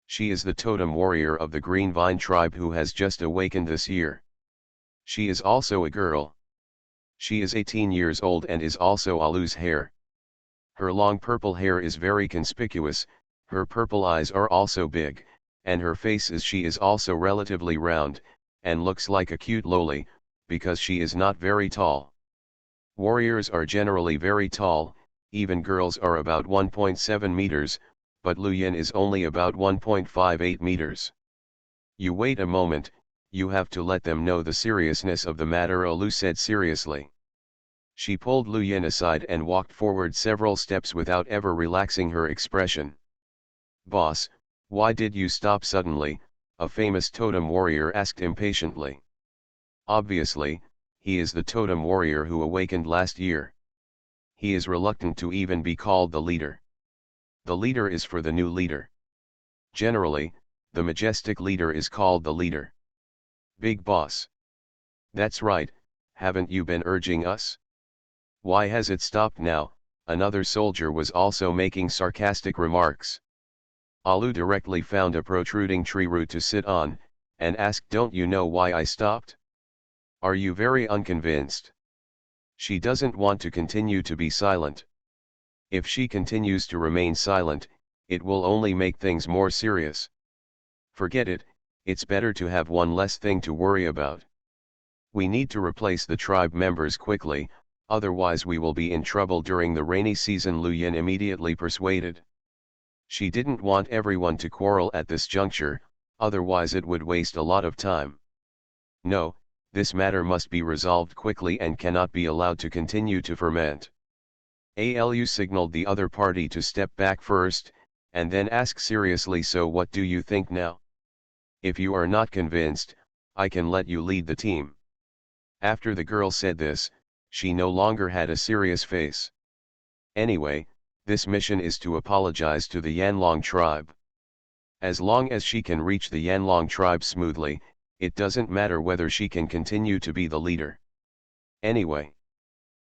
She is the totem warrior of the Green Vine tribe who has just awakened this year. She is also a girl. She is 18 years old and is also Alu's heir. Her long purple hair is very conspicuous, her purple eyes are also big, and her face she is also relatively round, and looks like a cute loli, because she is not very tall. Warriors are generally very tall, even girls are about 1.7 meters, but Lu Yin is only about 1.58 meters. You wait a moment, you have to let them know the seriousness of the matter, Lu said seriously. She pulled Lu Yin aside and walked forward several steps without ever relaxing her expression. Boss, why did you stop suddenly? A famous totem warrior asked impatiently. Obviously, he is the totem warrior who awakened last year. He is reluctant to even be called the leader. The leader is for the new leader. Generally, the majestic leader is called the leader. Big boss. That's right, haven't you been urging us? Why has it stopped now? Another soldier was also making sarcastic remarks. Alu directly found a protruding tree root to sit on, and asked, "Don't you know why I stopped? Are you very unconvinced?" She doesn't want to continue to be silent. If she continues to remain silent, it will only make things more serious. Forget it, it's better to have one less thing to worry about. We need to replace the tribe members quickly, otherwise we will be in trouble during the rainy season, Lu Yin immediately persuaded. She didn't want everyone to quarrel at this juncture, otherwise it would waste a lot of time. No, this matter must be resolved quickly and cannot be allowed to continue to ferment. Alu signaled the other party to step back first, and then ask seriously, "So what do you think now? If you are not convinced, I can let you lead the team." After the girl said this, she no longer had a serious face. Anyway, this mission is to apologize to the Yanlong tribe. As long as she can reach the Yanlong tribe smoothly, it doesn't matter whether she can continue to be the leader. Anyway,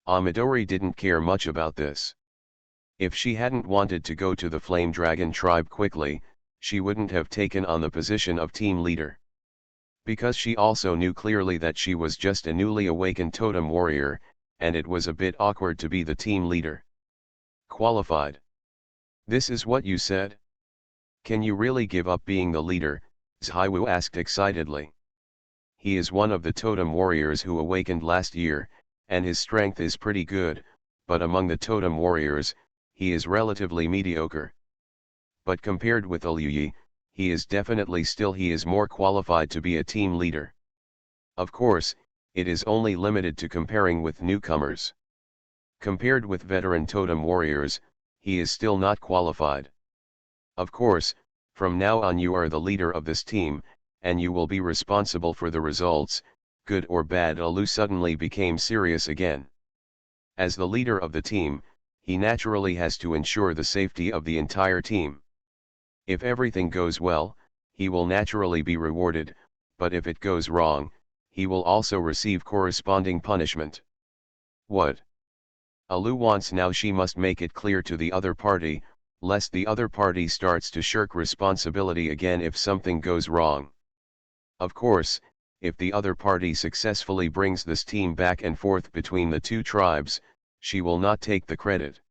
Amadori didn't care much about this. If she hadn't wanted to go to the Flame Dragon tribe quickly, she wouldn't have taken on the position of team leader. Because she also knew clearly that she was just a newly awakened totem warrior, and it was a bit awkward to be the team leader. Qualified. This is what you said? Can you really give up being the leader? Zhiwu asked excitedly. He is one of the totem warriors who awakened last year, and his strength is pretty good, but among the totem warriors, he is relatively mediocre. But compared with Liuyi, he is more qualified to be a team leader. Of course, it is only limited to comparing with newcomers. Compared with veteran totem warriors, he is still not qualified. Of course, from now on you are the leader of this team, and you will be responsible for the results, good or bad. Alu suddenly became serious again. As the leader of the team, he naturally has to ensure the safety of the entire team. If everything goes well, he will naturally be rewarded, but if it goes wrong, he will also receive corresponding punishment. What Alu wants now, she must make it clear to the other party, lest the other party starts to shirk responsibility again if something goes wrong. Of course, if the other party successfully brings this team back and forth between the two tribes, she will not take the credit.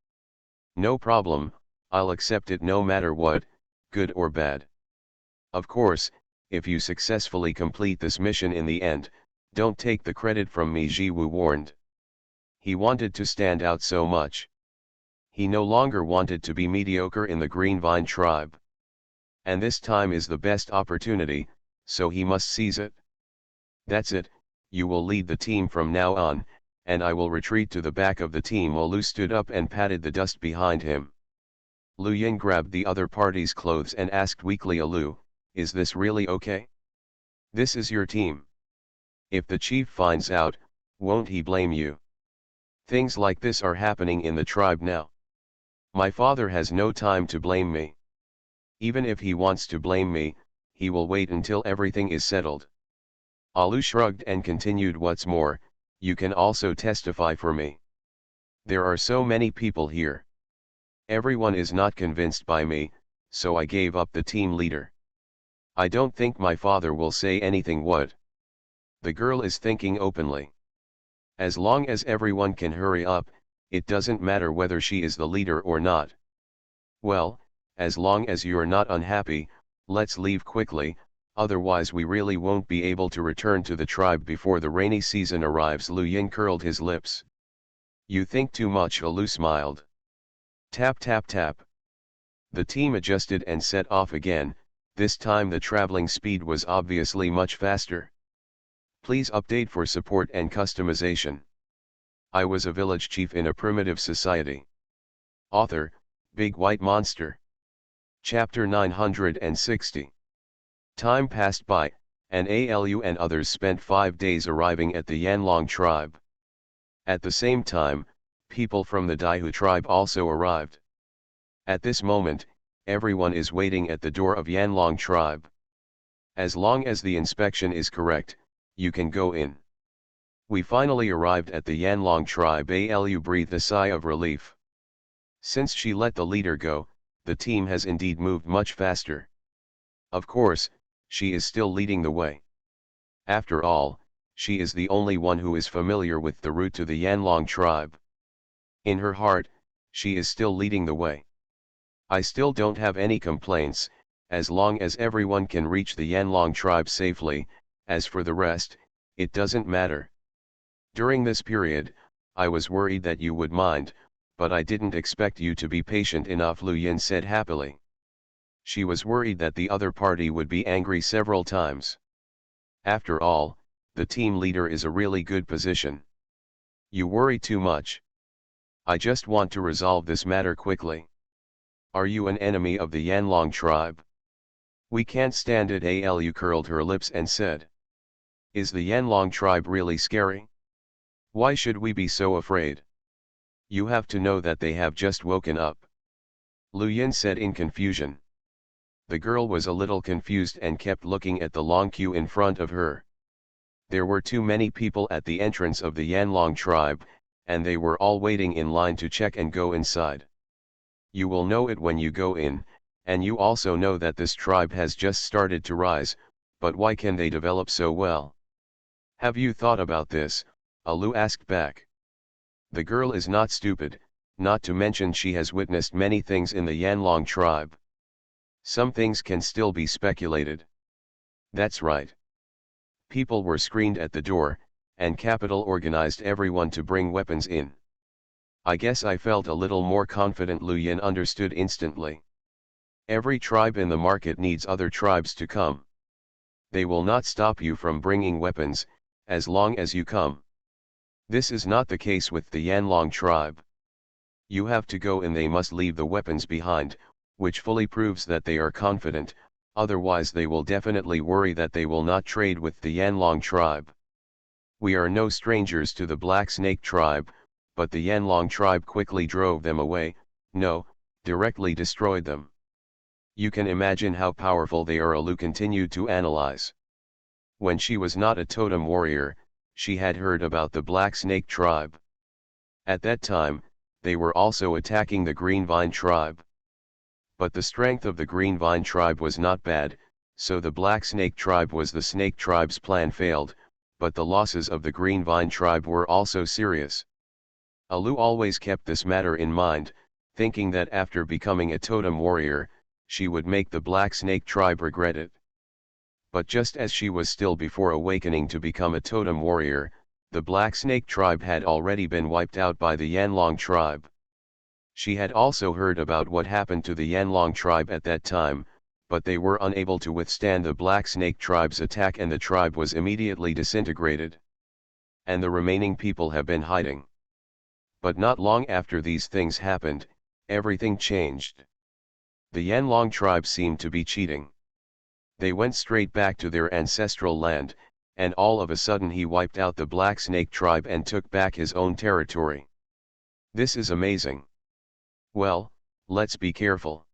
No problem, I'll accept it no matter what, good or bad. Of course, if you successfully complete this mission in the end, don't take the credit from me, Jiwu warned. He wanted to stand out so much. He no longer wanted to be mediocre in the Green Vine tribe. And this time is the best opportunity, so he must seize it. That's it, you will lead the team from now on, and I will retreat to the back of the team. Alu stood up and patted the dust behind him. Lu Yin grabbed the other party's clothes and asked weakly, "Alu, is this really okay? This is your team. If the chief finds out, won't he blame you? Things like this are happening in the tribe now. My father has no time to blame me. Even if he wants to blame me, he will wait until everything is settled." Alu shrugged and continued, "What's more, you can also testify for me. There are so many people here. Everyone is not convinced by me, so I gave up the team leader. I don't think my father will say anything." What? The girl is thinking openly. As long as everyone can hurry up, it doesn't matter whether she is the leader or not. Well, as long as you're not unhappy, let's leave quickly, otherwise we really won't be able to return to the tribe before the rainy season arrives. Lu Yin curled his lips. You think too much, Alu smiled. Tap tap tap. The team adjusted and set off again, this time the traveling speed was obviously much faster. Please update for support and customization. I was a village chief in a primitive society. Author, Big White Monster. Chapter 960. Time passed by, and Alu and others spent 5 days arriving at the Yanlong tribe. At the same time, people from the Daihu tribe also arrived. At this moment, everyone is waiting at the door of Yanlong tribe. As long as the inspection is correct, you can go in. We finally arrived at the Yanlong tribe. Alu breathed a sigh of relief. Since she let the leader go, the team has indeed moved much faster. Of course, she is still leading the way. After all, she is the only one who is familiar with the route to the Yanlong tribe. In her heart, she is still leading the way. I still don't have any complaints, as long as everyone can reach the Yanlong tribe safely. As for the rest, it doesn't matter. During this period, I was worried that you would mind, but I didn't expect you to be patient enough, Lu Yin said happily. She was worried that the other party would be angry several times. After all, the team leader is a really good position. You worry too much. I just want to resolve this matter quickly. Are you an enemy of the Yanlong tribe? We can't stand it. Alu curled her lips and said. Is the Yanlong tribe really scary? Why should we be so afraid? You have to know that they have just woken up. Lu Yin said in confusion. The girl was a little confused and kept looking at the long queue in front of her. There were too many people at the entrance of the Yanlong tribe, and they were all waiting in line to check and go inside. You will know it when you go in, and you also know that this tribe has just started to rise, but why can they develop so well? Have you thought about this? Alu asked back. The girl is not stupid, not to mention she has witnessed many things in the Yanlong tribe. Some things can still be speculated. That's right. People were screened at the door, and Capital organized everyone to bring weapons in. I guess I felt a little more confident. Lu Yin understood instantly. Every tribe in the market needs other tribes to come. They will not stop you from bringing weapons, as long as you come. This is not the case with the Yanlong tribe. You have to go and they must leave the weapons behind, which fully proves that they are confident, otherwise they will definitely worry that they will not trade with the Yanlong tribe. We are no strangers to the Black Snake tribe, but the Yanlong tribe quickly drove them away, no, directly destroyed them. You can imagine how powerful they are. Alu continued to analyze. When she was not a totem warrior, she had heard about the Black Snake tribe. At that time, they were also attacking the Green Vine tribe. But the strength of the Green Vine tribe was not bad, so the Black Snake tribe was the Snake tribe's plan failed, but the losses of the Green Vine tribe were also serious. Alu always kept this matter in mind, thinking that after becoming a totem warrior, she would make the Black Snake tribe regret it. But just as she was still before awakening to become a totem warrior, the Black Snake tribe had already been wiped out by the Yanlong tribe. She had also heard about what happened to the Yanlong tribe at that time, but they were unable to withstand the Black Snake tribe's attack and the tribe was immediately disintegrated. And the remaining people have been hiding. But not long after these things happened, everything changed. The Yanlong tribe seemed to be cheating. They went straight back to their ancestral land, and all of a sudden he wiped out the Black Snake tribe and took back his own territory. This is amazing. Well, let's be careful.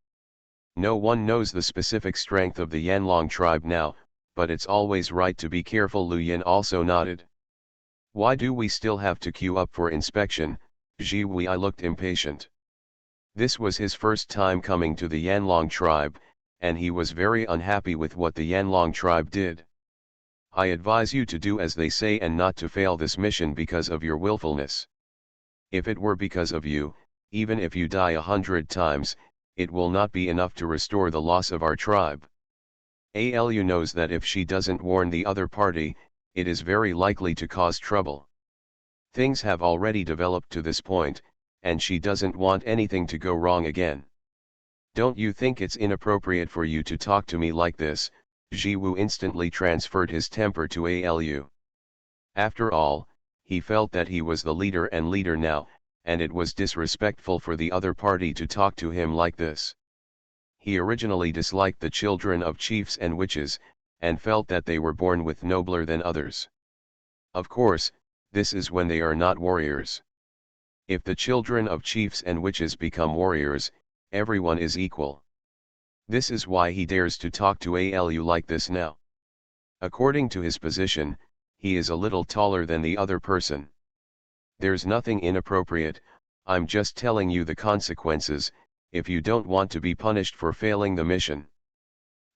No one knows the specific strength of the Yanlong tribe now, but it's always right to be careful. Lu Yin also nodded. Why do we still have to queue up for inspection? Ji Wei looked impatient. This was his first time coming to the Yanlong tribe, and he was very unhappy with what the Yanlong tribe did. I advise you to do as they say and not to fail this mission because of your willfulness. If it were because of you, even if you die 100 times, it will not be enough to restore the loss of our tribe. Alu knows that if she doesn't warn the other party, it is very likely to cause trouble. Things have already developed to this point, and she doesn't want anything to go wrong again. Don't you think it's inappropriate for you to talk to me like this? Ji Wu instantly transferred his temper to Alu. After all, he felt that he was the leader and leader now, and it was disrespectful for the other party to talk to him like this. He originally disliked the children of chiefs and witches, and felt that they were born with nobler than others. Of course, this is when they are not warriors. If the children of chiefs and witches become warriors, everyone is equal. This is why he dares to talk to Alu like this now. According to his position, he is a little taller than the other person. There's nothing inappropriate, I'm just telling you the consequences, if you don't want to be punished for failing the mission.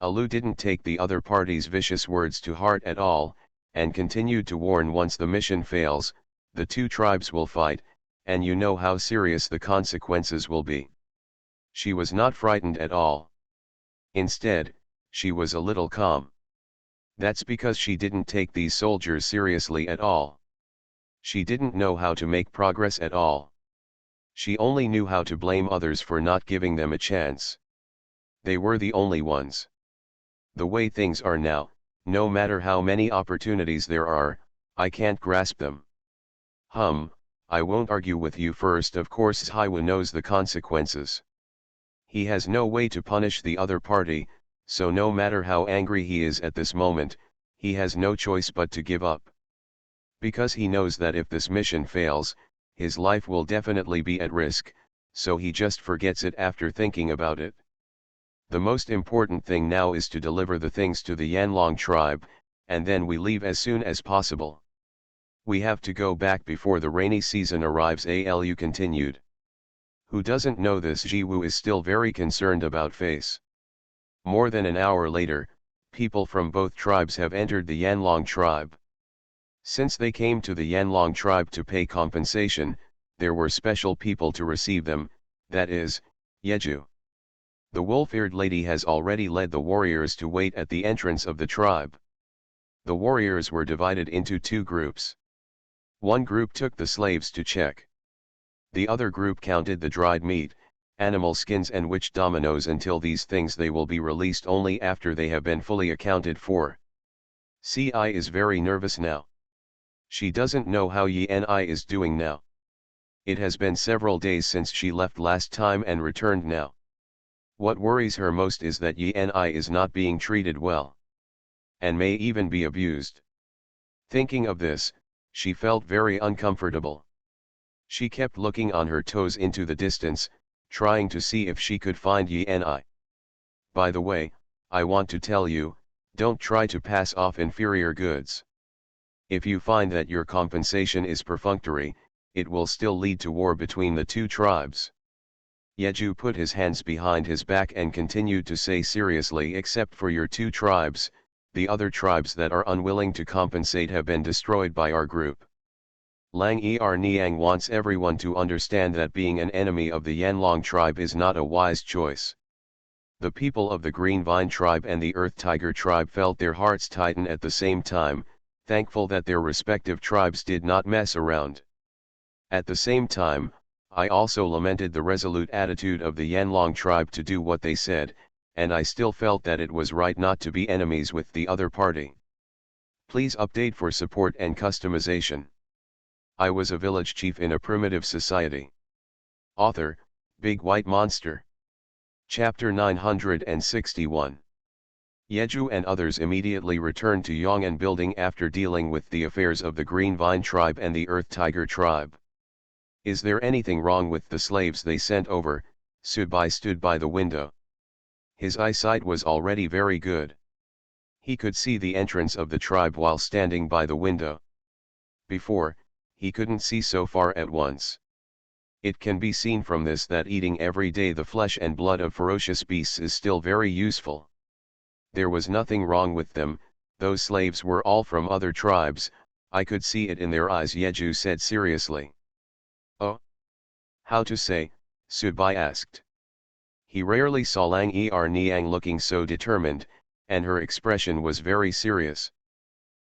Alu didn't take the other party's vicious words to heart at all, and continued to warn, once the mission fails, the two tribes will fight, and you know how serious the consequences will be. She was not frightened at all. Instead, she was a little calm. That's because she didn't take these soldiers seriously at all. She didn't know how to make progress at all. She only knew how to blame others for not giving them a chance. They were the only ones. The way things are now, no matter how many opportunities there are, I can't grasp them. I won't argue with you. First, of course, Haiwa knows the consequences. He has no way to punish the other party, so no matter how angry he is at this moment, he has no choice but to give up. Because he knows that if this mission fails, his life will definitely be at risk, so he just forgets it after thinking about it. The most important thing now is to deliver the things to the Yanlong tribe, and then we leave as soon as possible. We have to go back before the rainy season arrives, Alu continued. Who doesn't know this? Jiwoo is still very concerned about Face. More than an hour later, people from both tribes have entered the Yanlong tribe. Since they came to the Yanlong tribe to pay compensation, there were special people to receive them, that is, Yeju. The wolf-eared lady has already led the warriors to wait at the entrance of the tribe. The warriors were divided into two groups. One group took the slaves to check. The other group counted the dried meat, animal skins and witch dominoes. Until these things, they will be released only after they have been fully accounted for. Ci is very nervous now. She doesn't know how Yi is doing now. It has been several days since she left last time and returned now. What worries her most is that Yi is not being treated well, and may even be abused. Thinking of this, she felt very uncomfortable. She kept looking on her toes into the distance, trying to see if she could find Yi. By the way, I want to tell you, don't try to pass off inferior goods. If you find that your compensation is perfunctory, it will still lead to war between the two tribes. Yeju put his hands behind his back and continued to say seriously, except for your two tribes, the other tribes that are unwilling to compensate have been destroyed by our group. Lang Niang wants everyone to understand that being an enemy of the Yanlong tribe is not a wise choice. The people of the Green Vine tribe and the Earth Tiger tribe felt their hearts tighten at the same time, thankful that their respective tribes did not mess around. At the same time, I also lamented the resolute attitude of the Yanlong tribe to do what they said, and I still felt that it was right not to be enemies with the other party. Please update for support and customization. I was a village chief in a primitive society. Author, Big White Monster. Chapter 961. Yeju and others immediately returned to Yong'an building after dealing with the affairs of the Green Vine tribe and the Earth Tiger tribe. Is there anything wrong with the slaves they sent over? Subai stood by the window. His eyesight was already very good. He could see the entrance of the tribe while standing by the window. Before, he couldn't see so far at once. It can be seen from this that eating every day the flesh and blood of ferocious beasts is still very useful. There was nothing wrong with them, those slaves were all from other tribes, I could see it in their eyes, Yeju said seriously. Oh? How to say? Subai asked. He rarely saw Lang Niang looking so determined, and her expression was very serious.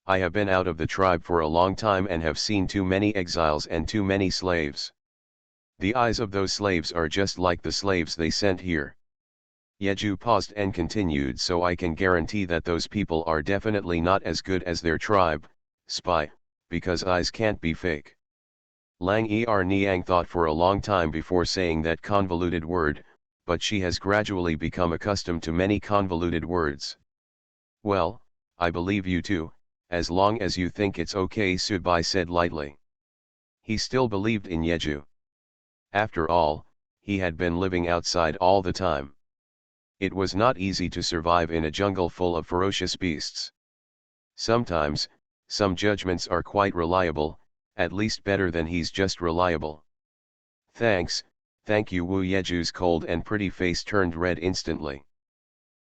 I have been out of the tribe for a long time and have seen too many exiles and too many slaves. The eyes of those slaves are just like the slaves they sent here. Yeju paused and continued, so I can guarantee that those people are definitely not as good as their tribe, spy, because eyes can't be fake. Lang Niang thought for a long time before saying that convoluted word, but she has gradually become accustomed to many convoluted words. Well, I believe you too, as long as you think it's okay, Subai said lightly. He still believed in Yeju. After all, he had been living outside all the time. It was not easy to survive in a jungle full of ferocious beasts. Sometimes, some judgments are quite reliable, at least better than he's just reliable. Thank you. Wu Yeju's cold and pretty face turned red instantly.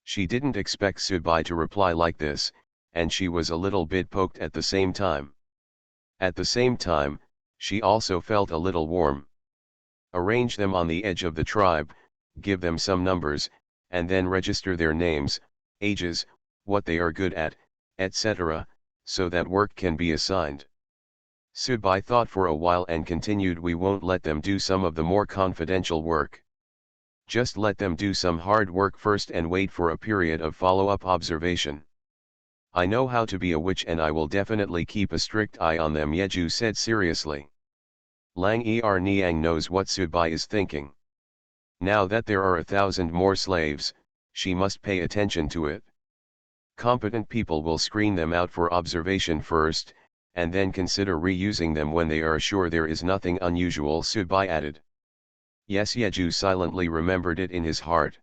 She didn't expect Subai to reply like this, and she was a little bit poked at the same time. At the same time, she also felt a little warm. Arrange them on the edge of the tribe, give them some numbers, and then register their names, ages, what they are good at, etc., so that work can be assigned. Subai thought for a while and continued, we won't let them do some of the more confidential work. Just let them do some hard work first and wait for a period of follow-up observation. I know how to be a witch and I will definitely keep a strict eye on them, Yeju said seriously. Lang Niang knows what Subai is thinking. Now that there are 1,000 more slaves, she must pay attention to it. Competent people will screen them out for observation first, and then consider reusing them when they are sure there is nothing unusual, Subai added. Yes, Yeju silently remembered it in his heart.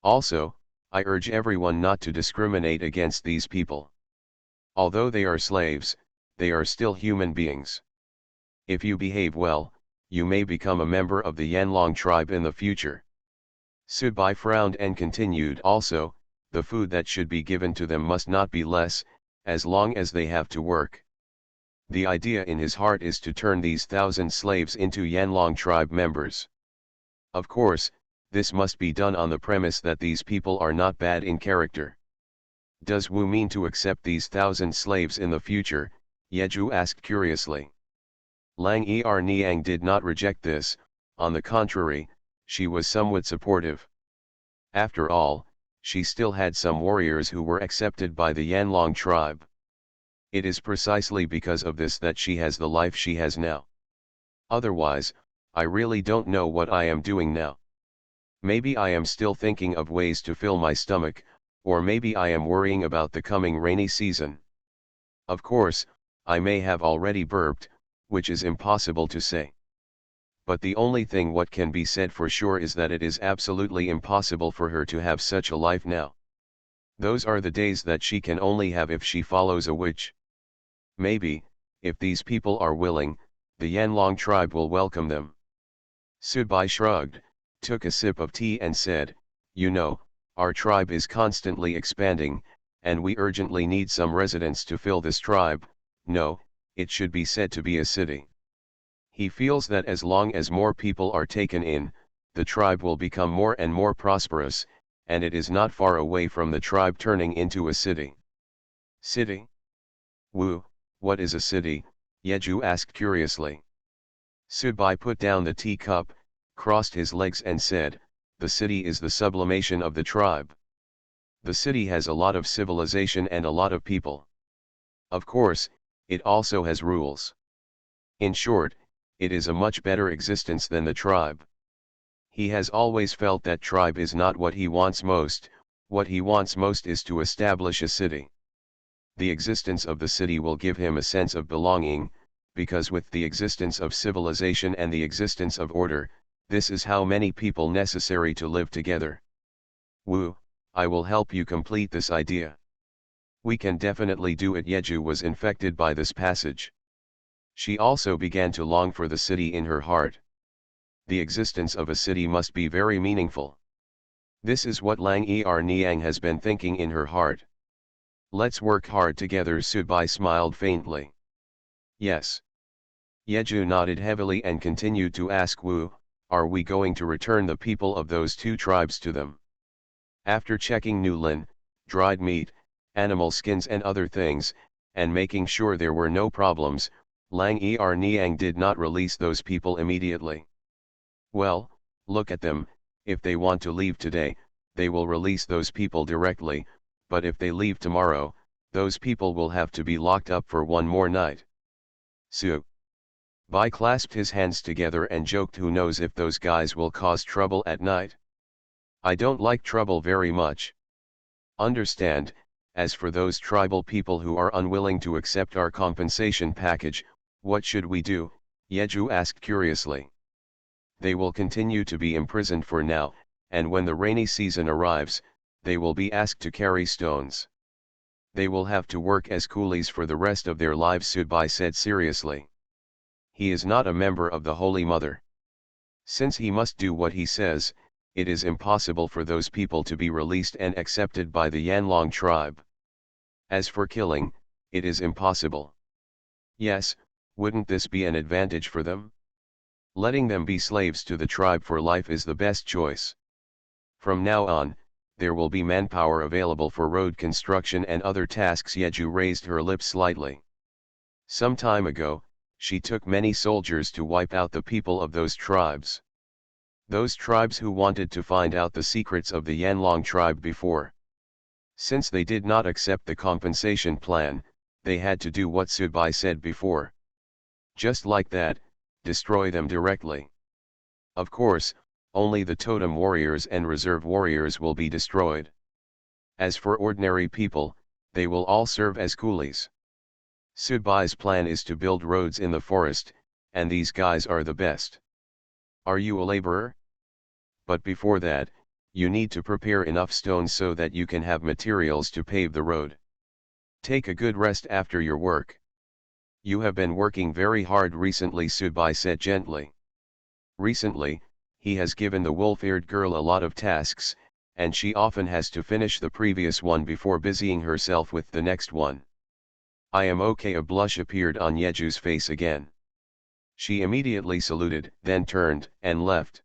Also, I urge everyone not to discriminate against these people. Although they are slaves, they are still human beings. If you behave well, you may become a member of the Yanlong tribe in the future. Subai frowned and continued, also, the food that should be given to them must not be less, as long as they have to work. The idea in his heart is to turn these 1,000 slaves into Yanlong tribe members. Of course, this must be done on the premise that these people are not bad in character. Does Wu mean to accept these 1,000 slaves in the future? Yeju asked curiously. Lang Niang did not reject this, on the contrary, she was somewhat supportive. After all, she still had some warriors who were accepted by the Yanlong tribe. It is precisely because of this that she has the life she has now. Otherwise, I really don't know what I am doing now. Maybe I am still thinking of ways to fill my stomach, or maybe I am worrying about the coming rainy season. Of course, I may have already burped, which is impossible to say. But the only thing what can be said for sure is that it is absolutely impossible for her to have such a life now. Those are the days that she can only have if she follows a witch. Maybe, if these people are willing, the Yanlong tribe will welcome them. Subai shrugged, took a sip of tea and said, you know, our tribe is constantly expanding, and we urgently need some residents to fill this tribe. No, it should be said to be a city. He feels that as long as more people are taken in, the tribe will become more and more prosperous, and it is not far away from the tribe turning into a city. City? Wu, what is a city? Yeju asked curiously. Subai put down the teacup, crossed his legs and said, the city is the sublimation of the tribe. The city has a lot of civilization and a lot of people. Of course, it also has rules. In short, it is a much better existence than the tribe. He has always felt that tribe is not what he wants most. What he wants most is to establish a city. The existence of the city will give him a sense of belonging, because with the existence of civilization and the existence of order, this is how many people necessary to live together. Wu, I will help you complete this idea. We can definitely do it. Yeju was infected by this passage. She also began to long for the city in her heart. The existence of a city must be very meaningful. This is what Lang Niang has been thinking in her heart. Let's work hard together. Subai smiled faintly. Yes. Yeju nodded heavily and continued to ask Wu, are we going to return the people of those two tribes to them? After checking new lin, dried meat, animal skins and other things, and making sure there were no problems, Lang Niang did not release those people immediately. Well, look at them, if they want to leave today, they will release those people directly, but if they leave tomorrow, those people will have to be locked up for one more night. Bai clasped his hands together and joked, who knows if those guys will cause trouble at night. I don't like trouble very much. Understand, as for those tribal people who are unwilling to accept our compensation package, what should we do? Yeju asked curiously. They will continue to be imprisoned for now, and when the rainy season arrives, they will be asked to carry stones. They will have to work as coolies for the rest of their lives, Subai said seriously. He is not a member of the Holy Mother. Since he must do what he says, it is impossible for those people to be released and accepted by the Yanlong tribe. As for killing, it is impossible. Yes, wouldn't this be an advantage for them? Letting them be slaves to the tribe for life is the best choice. From now on, there will be manpower available for road construction and other tasks. Yeju raised her lips slightly. Some time ago, she took many soldiers to wipe out the people of those tribes. Those tribes who wanted to find out the secrets of the Yanlong tribe before. Since they did not accept the compensation plan, they had to do what Subai said before. Just like that, destroy them directly. Of course, only the totem warriors and reserve warriors will be destroyed. As for ordinary people, they will all serve as coolies. Subai's plan is to build roads in the forest, and these guys are the best. Are you a laborer? But before that, you need to prepare enough stones so that you can have materials to pave the road. Take a good rest after your work. You have been working very hard recently, Subai said gently. Recently, he has given the wolf-eared girl a lot of tasks, and she often has to finish the previous one before busying herself with the next one. I am okay. A blush appeared on Yeju's face again. She immediately saluted, then turned and left.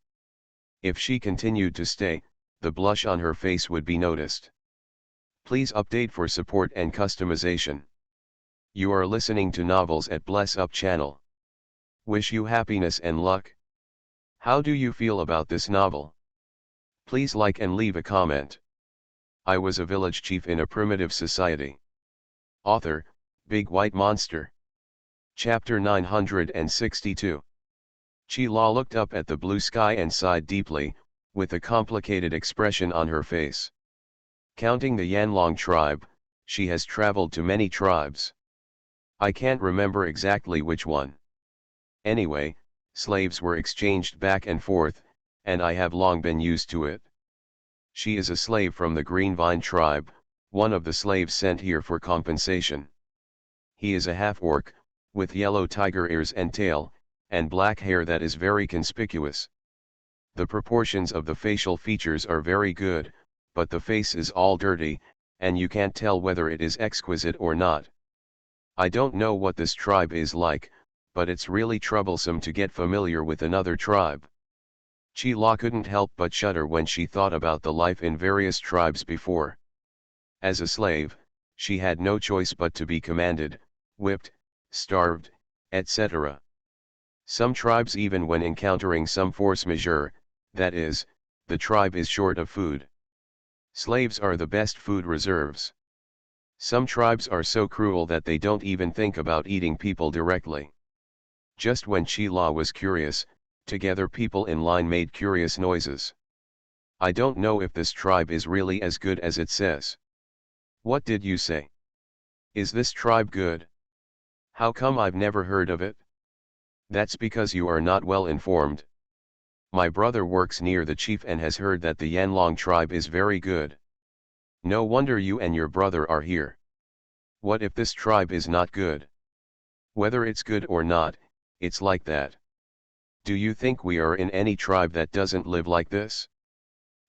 If she continued to stay, the blush on her face would be noticed. Please update for support and customization. You are listening to Novels at Bless Up channel. Wish you happiness and luck. How do you feel about this novel? Please like and leave a comment. I was a village chief in a primitive society. Author, Big White Monster. Chapter 962. Chi La looked up at the blue sky and sighed deeply, with a complicated expression on her face. Counting the Yanlong tribe, she has traveled to many tribes. I can't remember exactly which one. Anyway, slaves were exchanged back and forth, and I have long been used to it. She is a slave from the Green Vine tribe, one of the slaves sent here for compensation. He is a half-orc, with yellow tiger ears and tail, and black hair that is very conspicuous. The proportions of the facial features are very good, but the face is all dirty, and you can't tell whether it is exquisite or not. I don't know what this tribe is like, but it's really troublesome to get familiar with another tribe. Chi La couldn't help but shudder when she thought about the life in various tribes before. As a slave, she had no choice but to be commanded, whipped, starved, etc. Some tribes, even when encountering some force majeure, that is, the tribe is short of food. Slaves are the best food reserves. Some tribes are so cruel that they don't even think about eating people directly. Just when Chi La was curious, together people in line made curious noises. I don't know if this tribe is really as good as it says. What did you say? Is this tribe good? How come I've never heard of it? That's because you are not well informed. My brother works near the chief and has heard that the Yanlong tribe is very good. No wonder you and your brother are here. What if this tribe is not good? Whether it's good or not, it's like that. Do you think we are in any tribe that doesn't live like this?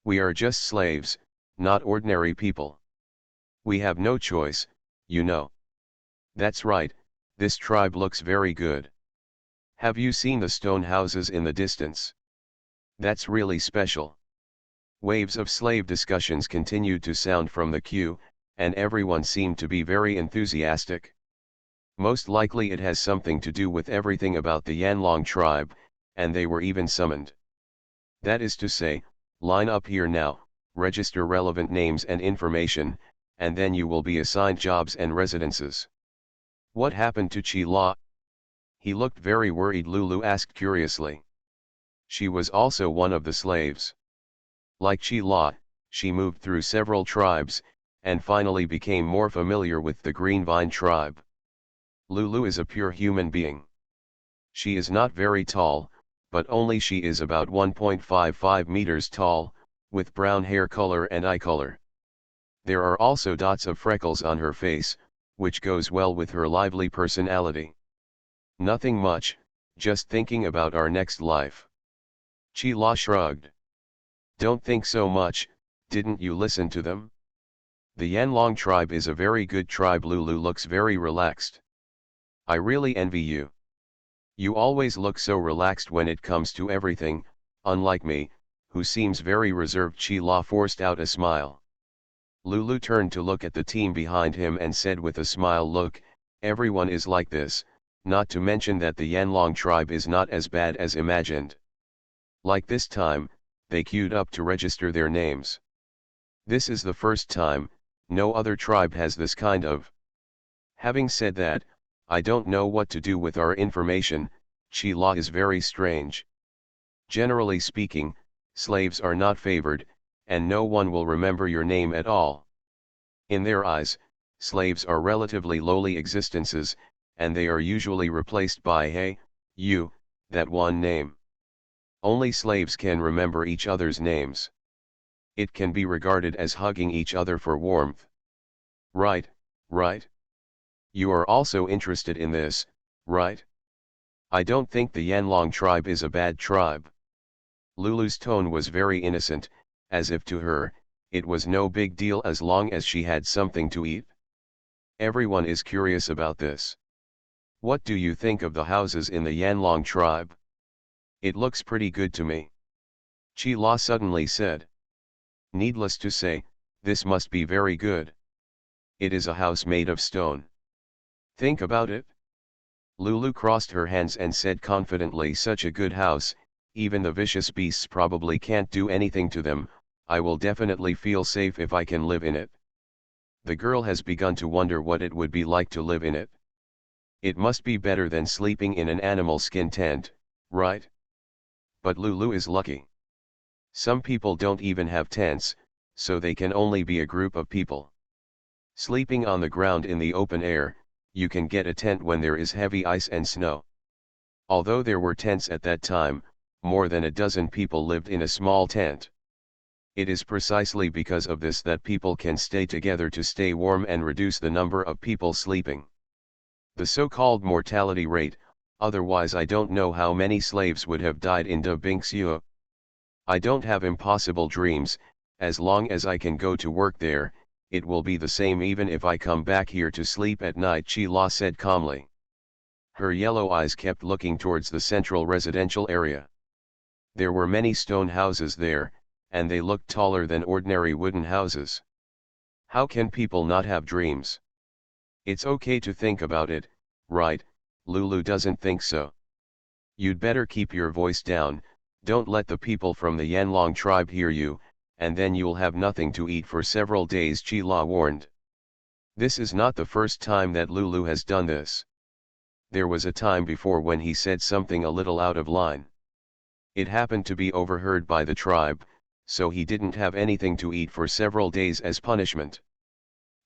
We are just slaves, not ordinary people. We have no choice, you know. That's right, this tribe looks very good. Have you seen the stone houses in the distance? That's really special. Waves of slave discussions continued to sound from the queue, and everyone seemed to be very enthusiastic. Most likely it has something to do with everything about the Yanlong tribe, and they were even summoned. That is to say, line up here now, register relevant names and information, and then you will be assigned jobs and residences. What happened to Chi La? He looked very worried, Lulu asked curiously. She was also one of the slaves. Like Chi La, she moved through several tribes, and finally became more familiar with the Green Vine tribe. Lulu is a pure human being. She is not very tall, but only she is about 1.55 meters tall, with brown hair color and eye color. There are also dots of freckles on her face, which goes well with her lively personality. Nothing much, just thinking about our next life. Chi La shrugged. Don't think so much, didn't you listen to them? The Yanlong tribe is a very good tribe. Lulu looks very relaxed. I really envy you. You always look so relaxed when it comes to everything, unlike me, who seems very reserved. Chi-La forced out a smile. Lulu turned to look at the team behind him and said with a smile, look, everyone is like this, not to mention that the Yanlong tribe is not as bad as imagined. Like this time, they queued up to register their names. This is the first time, no other tribe has this kind of. Having said that, I don't know what to do with our information. Chi-La is very strange. Generally speaking, slaves are not favored, and no one will remember your name at all. In their eyes, slaves are relatively lowly existences, and they are usually replaced by hey, you, that one name. Only slaves can remember each other's names. It can be regarded as hugging each other for warmth. Right, right. You are also interested in this, right? I don't think the Yanlong tribe is a bad tribe. Lulu's tone was very innocent, as if to her, it was no big deal as long as she had something to eat. Everyone is curious about this. What do you think of the houses in the Yanlong tribe? It looks pretty good to me. Chi-La suddenly said. Needless to say, this must be very good. It is a house made of stone. Think about it. Lulu crossed her hands and said confidently, such a good house, even the vicious beasts probably can't do anything to them. I will definitely feel safe if I can live in it. The girl has begun to wonder what it would be like to live in it. It must be better than sleeping in an animal skin tent, right? But Lulu is lucky. Some people don't even have tents, so they can only be a group of people. Sleeping on the ground in the open air, you can get a tent when there is heavy ice and snow. Although there were tents at that time, more than a dozen people lived in a small tent. It is precisely because of this that people can stay together to stay warm and reduce the number of people sleeping. The so-called mortality rate, otherwise I don't know how many slaves would have died in De Binxiu. I don't have impossible dreams, as long as I can go to work there, it will be the same even if I come back here to sleep at night, Chi-La said calmly. Her yellow eyes kept looking towards the central residential area. There were many stone houses there, and they looked taller than ordinary wooden houses. How can people not have dreams? It's okay to think about it, right? Lulu doesn't think so. You'd better keep your voice down, don't let the people from the Yanlong tribe hear you, and then you'll have nothing to eat for several days, Chi-La warned. This is not the first time that Lulu has done this. There was a time before when he said something a little out of line. It happened to be overheard by the tribe, so he didn't have anything to eat for several days as punishment.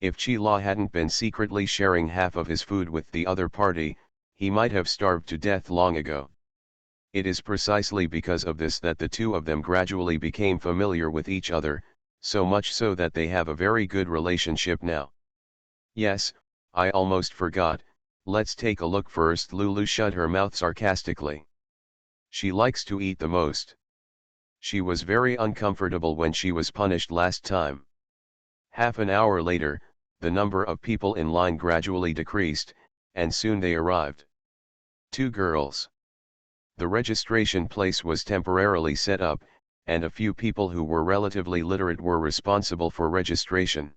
If Chi-La hadn't been secretly sharing half of his food with the other party, he might have starved to death long ago. It is precisely because of this that the two of them gradually became familiar with each other, so much so that they have a very good relationship now. Yes, I almost forgot, let's take a look first. Lulu shut her mouth sarcastically. She likes to eat the most. She was very uncomfortable when she was punished last time. Half an hour later, the number of people in line gradually decreased, and soon they arrived. 2 girls. The registration place was temporarily set up, and a few people who were relatively literate were responsible for registration.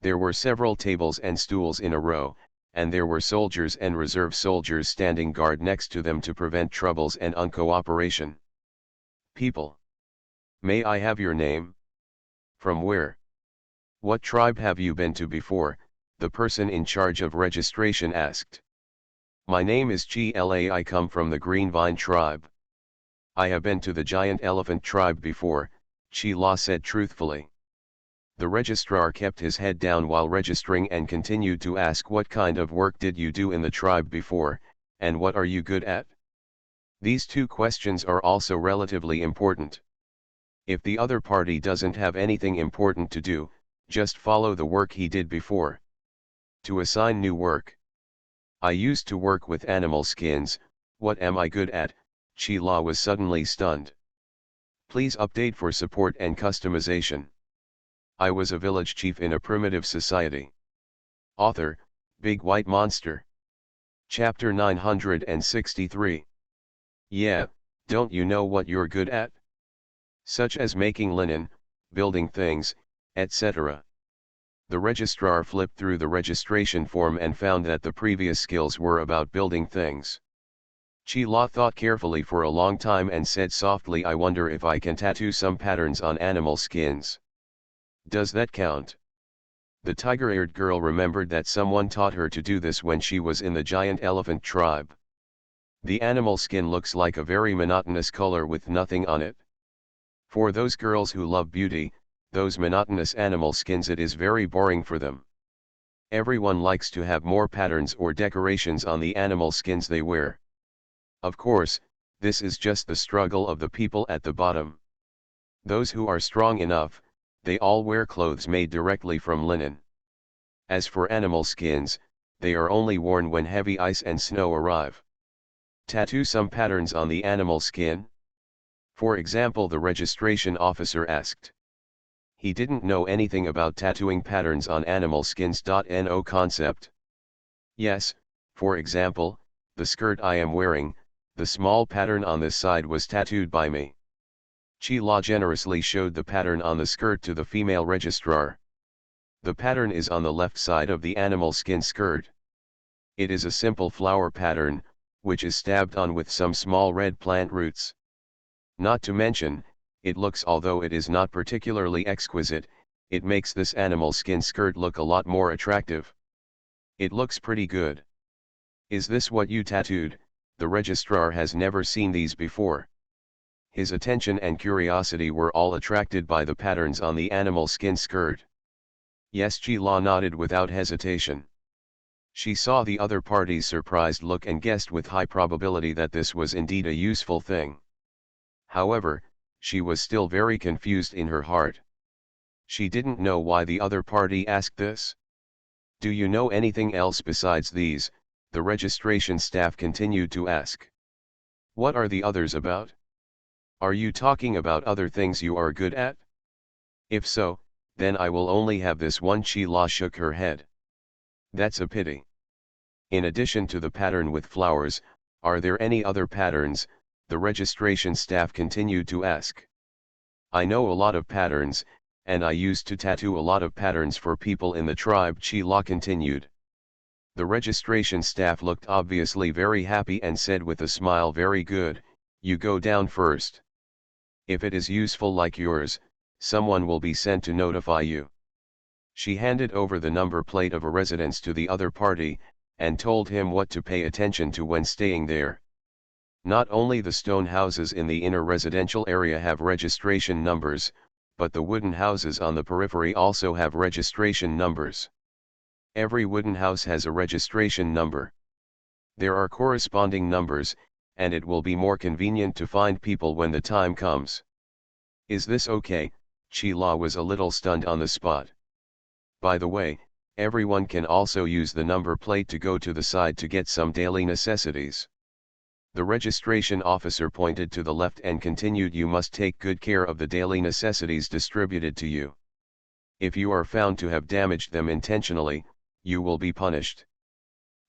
There were several tables and stools in a row, and there were soldiers and reserve soldiers standing guard next to them to prevent troubles and uncooperation. People. May I have your name? From where? What tribe have you been to before? The person in charge of registration asked. My name is Gla. I come from the Green Vine tribe. I have been to the Giant Elephant tribe before, Chi-La said truthfully. The registrar kept his head down while registering and continued to ask, what kind of work did you do in the tribe before, and what are you good at? These 2 questions are also relatively important. If the other party doesn't have anything important to do, just follow the work he did before. To assign new work. I used to work with animal skins. What am I good at? Chi-La was suddenly stunned. Please update for support and customization. I was a village chief in a primitive society. Author, Big White Monster. Chapter 963. Yeah, don't you know what you're good at? Such as making linen, building things, etc. The registrar flipped through the registration form and found that the previous skills were about building things. Chi-La thought carefully for a long time and said softly, I wonder if I can tattoo some patterns on animal skins. Does that count? The tiger-eared girl remembered that someone taught her to do this when she was in the giant elephant tribe. The animal skin looks like a very monotonous color with nothing on it. For those girls who love beauty, those monotonous animal skins, it is very boring for them. Everyone likes to have more patterns or decorations on the animal skins they wear. Of course, this is just the struggle of the people at the bottom. Those who are strong enough, they all wear clothes made directly from linen. As for animal skins, they are only worn when heavy ice and snow arrive. Tattoo some patterns on the animal skin? For example, the registration officer asked. He didn't know anything about tattooing patterns on animal skins. No concept. Yes, for example, the skirt I am wearing, the small pattern on this side was tattooed by me. Chi-La generously showed the pattern on the skirt to the female registrar. The pattern is on the left side of the animal skin skirt. It is a simple flower pattern, which is stabbed on with some small red plant roots. Not to mention, it looks, although it is not particularly exquisite, it makes this animal skin skirt look a lot more attractive. It looks pretty good. Is this what you tattooed? The registrar has never seen these before. His attention and curiosity were all attracted by the patterns on the animal skin skirt. Yes, Chi-La nodded without hesitation. She saw the other party's surprised look and guessed with high probability that this was indeed a useful thing. However, she was still very confused in her heart. She didn't know why the other party asked this. Do you know anything else besides these? The registration staff continued to ask. What are the others about? Are you talking about other things you are good at? If so, then I will only have this one. Chi-La shook her head. That's a pity. In addition to the pattern with flowers, are there any other patterns? The registration staff continued to ask. I know a lot of patterns, and I used to tattoo a lot of patterns for people in the tribe. Chi-La continued. The registration staff looked obviously very happy and said with a smile, very good, you go down first. If it is useful like yours, someone will be sent to notify you. She handed over the number plate of a residence to the other party, and told him what to pay attention to when staying there. Not only the stone houses in the inner residential area have registration numbers, but the wooden houses on the periphery also have registration numbers. Every wooden house has a registration number. There are corresponding numbers, and it will be more convenient to find people when the time comes. Is this okay? Chi-La was a little stunned on the spot. By the way, everyone can also use the number plate to go to the side to get some daily necessities. The registration officer pointed to the left and continued, you must take good care of the daily necessities distributed to you. If you are found to have damaged them intentionally, you will be punished.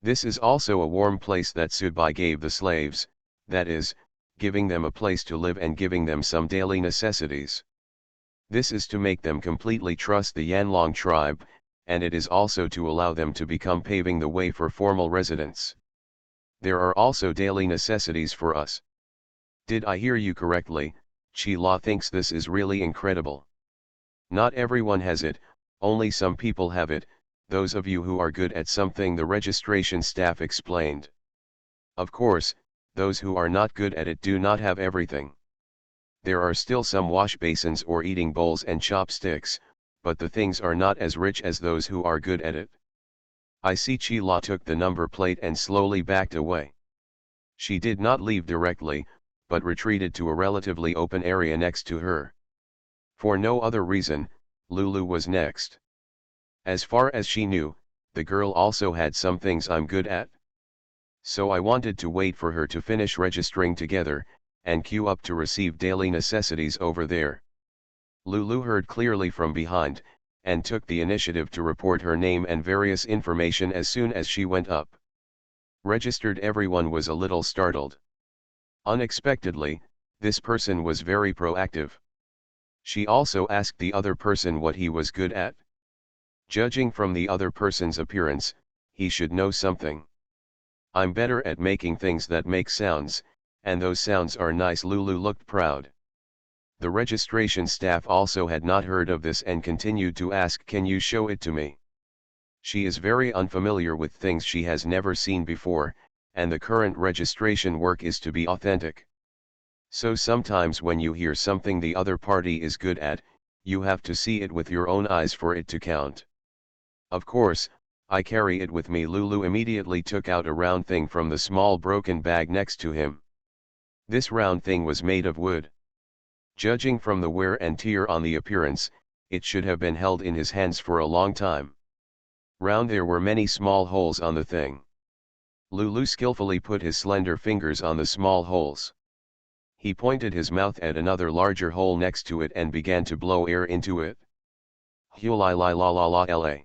This is also a warm place that Subai gave the slaves, that is, giving them a place to live and giving them some daily necessities. This is to make them completely trust the Yanlong tribe, and it is also to allow them to become paving the way for formal residence. There are also daily necessities for us. Did I hear you correctly? Chi-La thinks this is really incredible. Not everyone has it, only some people have it, those of you who are good at something, the registration staff explained. Of course, those who are not good at it do not have everything. There are still some wash basins or eating bowls and chopsticks, but the things are not as rich as those who are good at it. I see. Chi-La took the number plate and slowly backed away. She did not leave directly, but retreated to a relatively open area next to her. For no other reason, Lulu was next. As far as she knew, the girl also had some things I'm good at. So I wanted to wait for her to finish registering together, and queue up to receive daily necessities over there. Lulu heard clearly from behind, and took the initiative to report her name and various information as soon as she went up. Registered. Everyone was a little startled. Unexpectedly, this person was very proactive. She also asked the other person what he was good at. Judging from the other person's appearance, he should know something. I'm better at making things that make sounds, and those sounds are nice. Lulu looked proud. The registration staff also had not heard of this and continued to ask, can you show it to me? She is very unfamiliar with things she has never seen before, and the current registration work is to be authentic. So sometimes when you hear something the other party is good at, you have to see it with your own eyes for it to count. Of course, I carry it with me. Lulu immediately took out a round thing from the small broken bag next to him. This round thing was made of wood. Judging from the wear and tear on the appearance, it should have been held in his hands for a long time. Round there were many small holes on the thing. Lulu skillfully put his slender fingers on the small holes. He pointed his mouth at another larger hole next to it and began to blow air into it. Hula-la-la-la-la-la.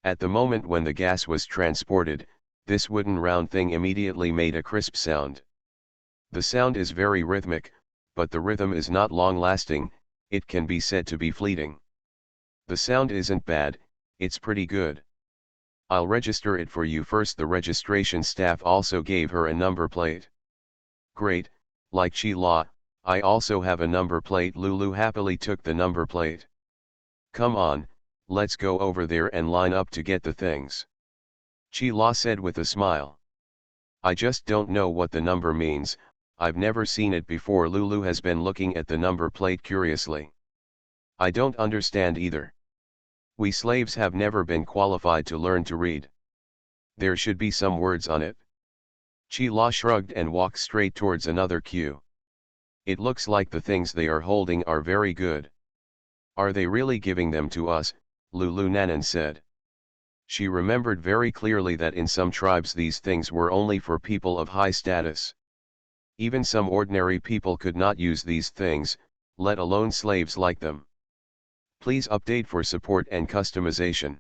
At the moment when the gas was transported, this wooden round thing immediately made a crisp sound. The sound is very rhythmic, but the rhythm is not long-lasting, it can be said to be fleeting. The sound isn't bad, it's pretty good. I'll register it for you first. The registration staff also gave her a number plate. Great, like Sheila, I also have a number plate. Lulu happily took the number plate. Come on, let's go over there and line up to get the things. Sheila said with a smile. I just don't know what the number means, I've never seen it before. Lulu has been looking at the number plate curiously. I don't understand either. We slaves have never been qualified to learn to read. There should be some words on it. Sheila shrugged and walked straight towards another queue. It looks like the things they are holding are very good. Are they really giving them to us? Lulu Nanan said. She remembered very clearly that in some tribes these things were only for people of high status. Even some ordinary people could not use these things, let alone slaves like them. Please update for support and customization.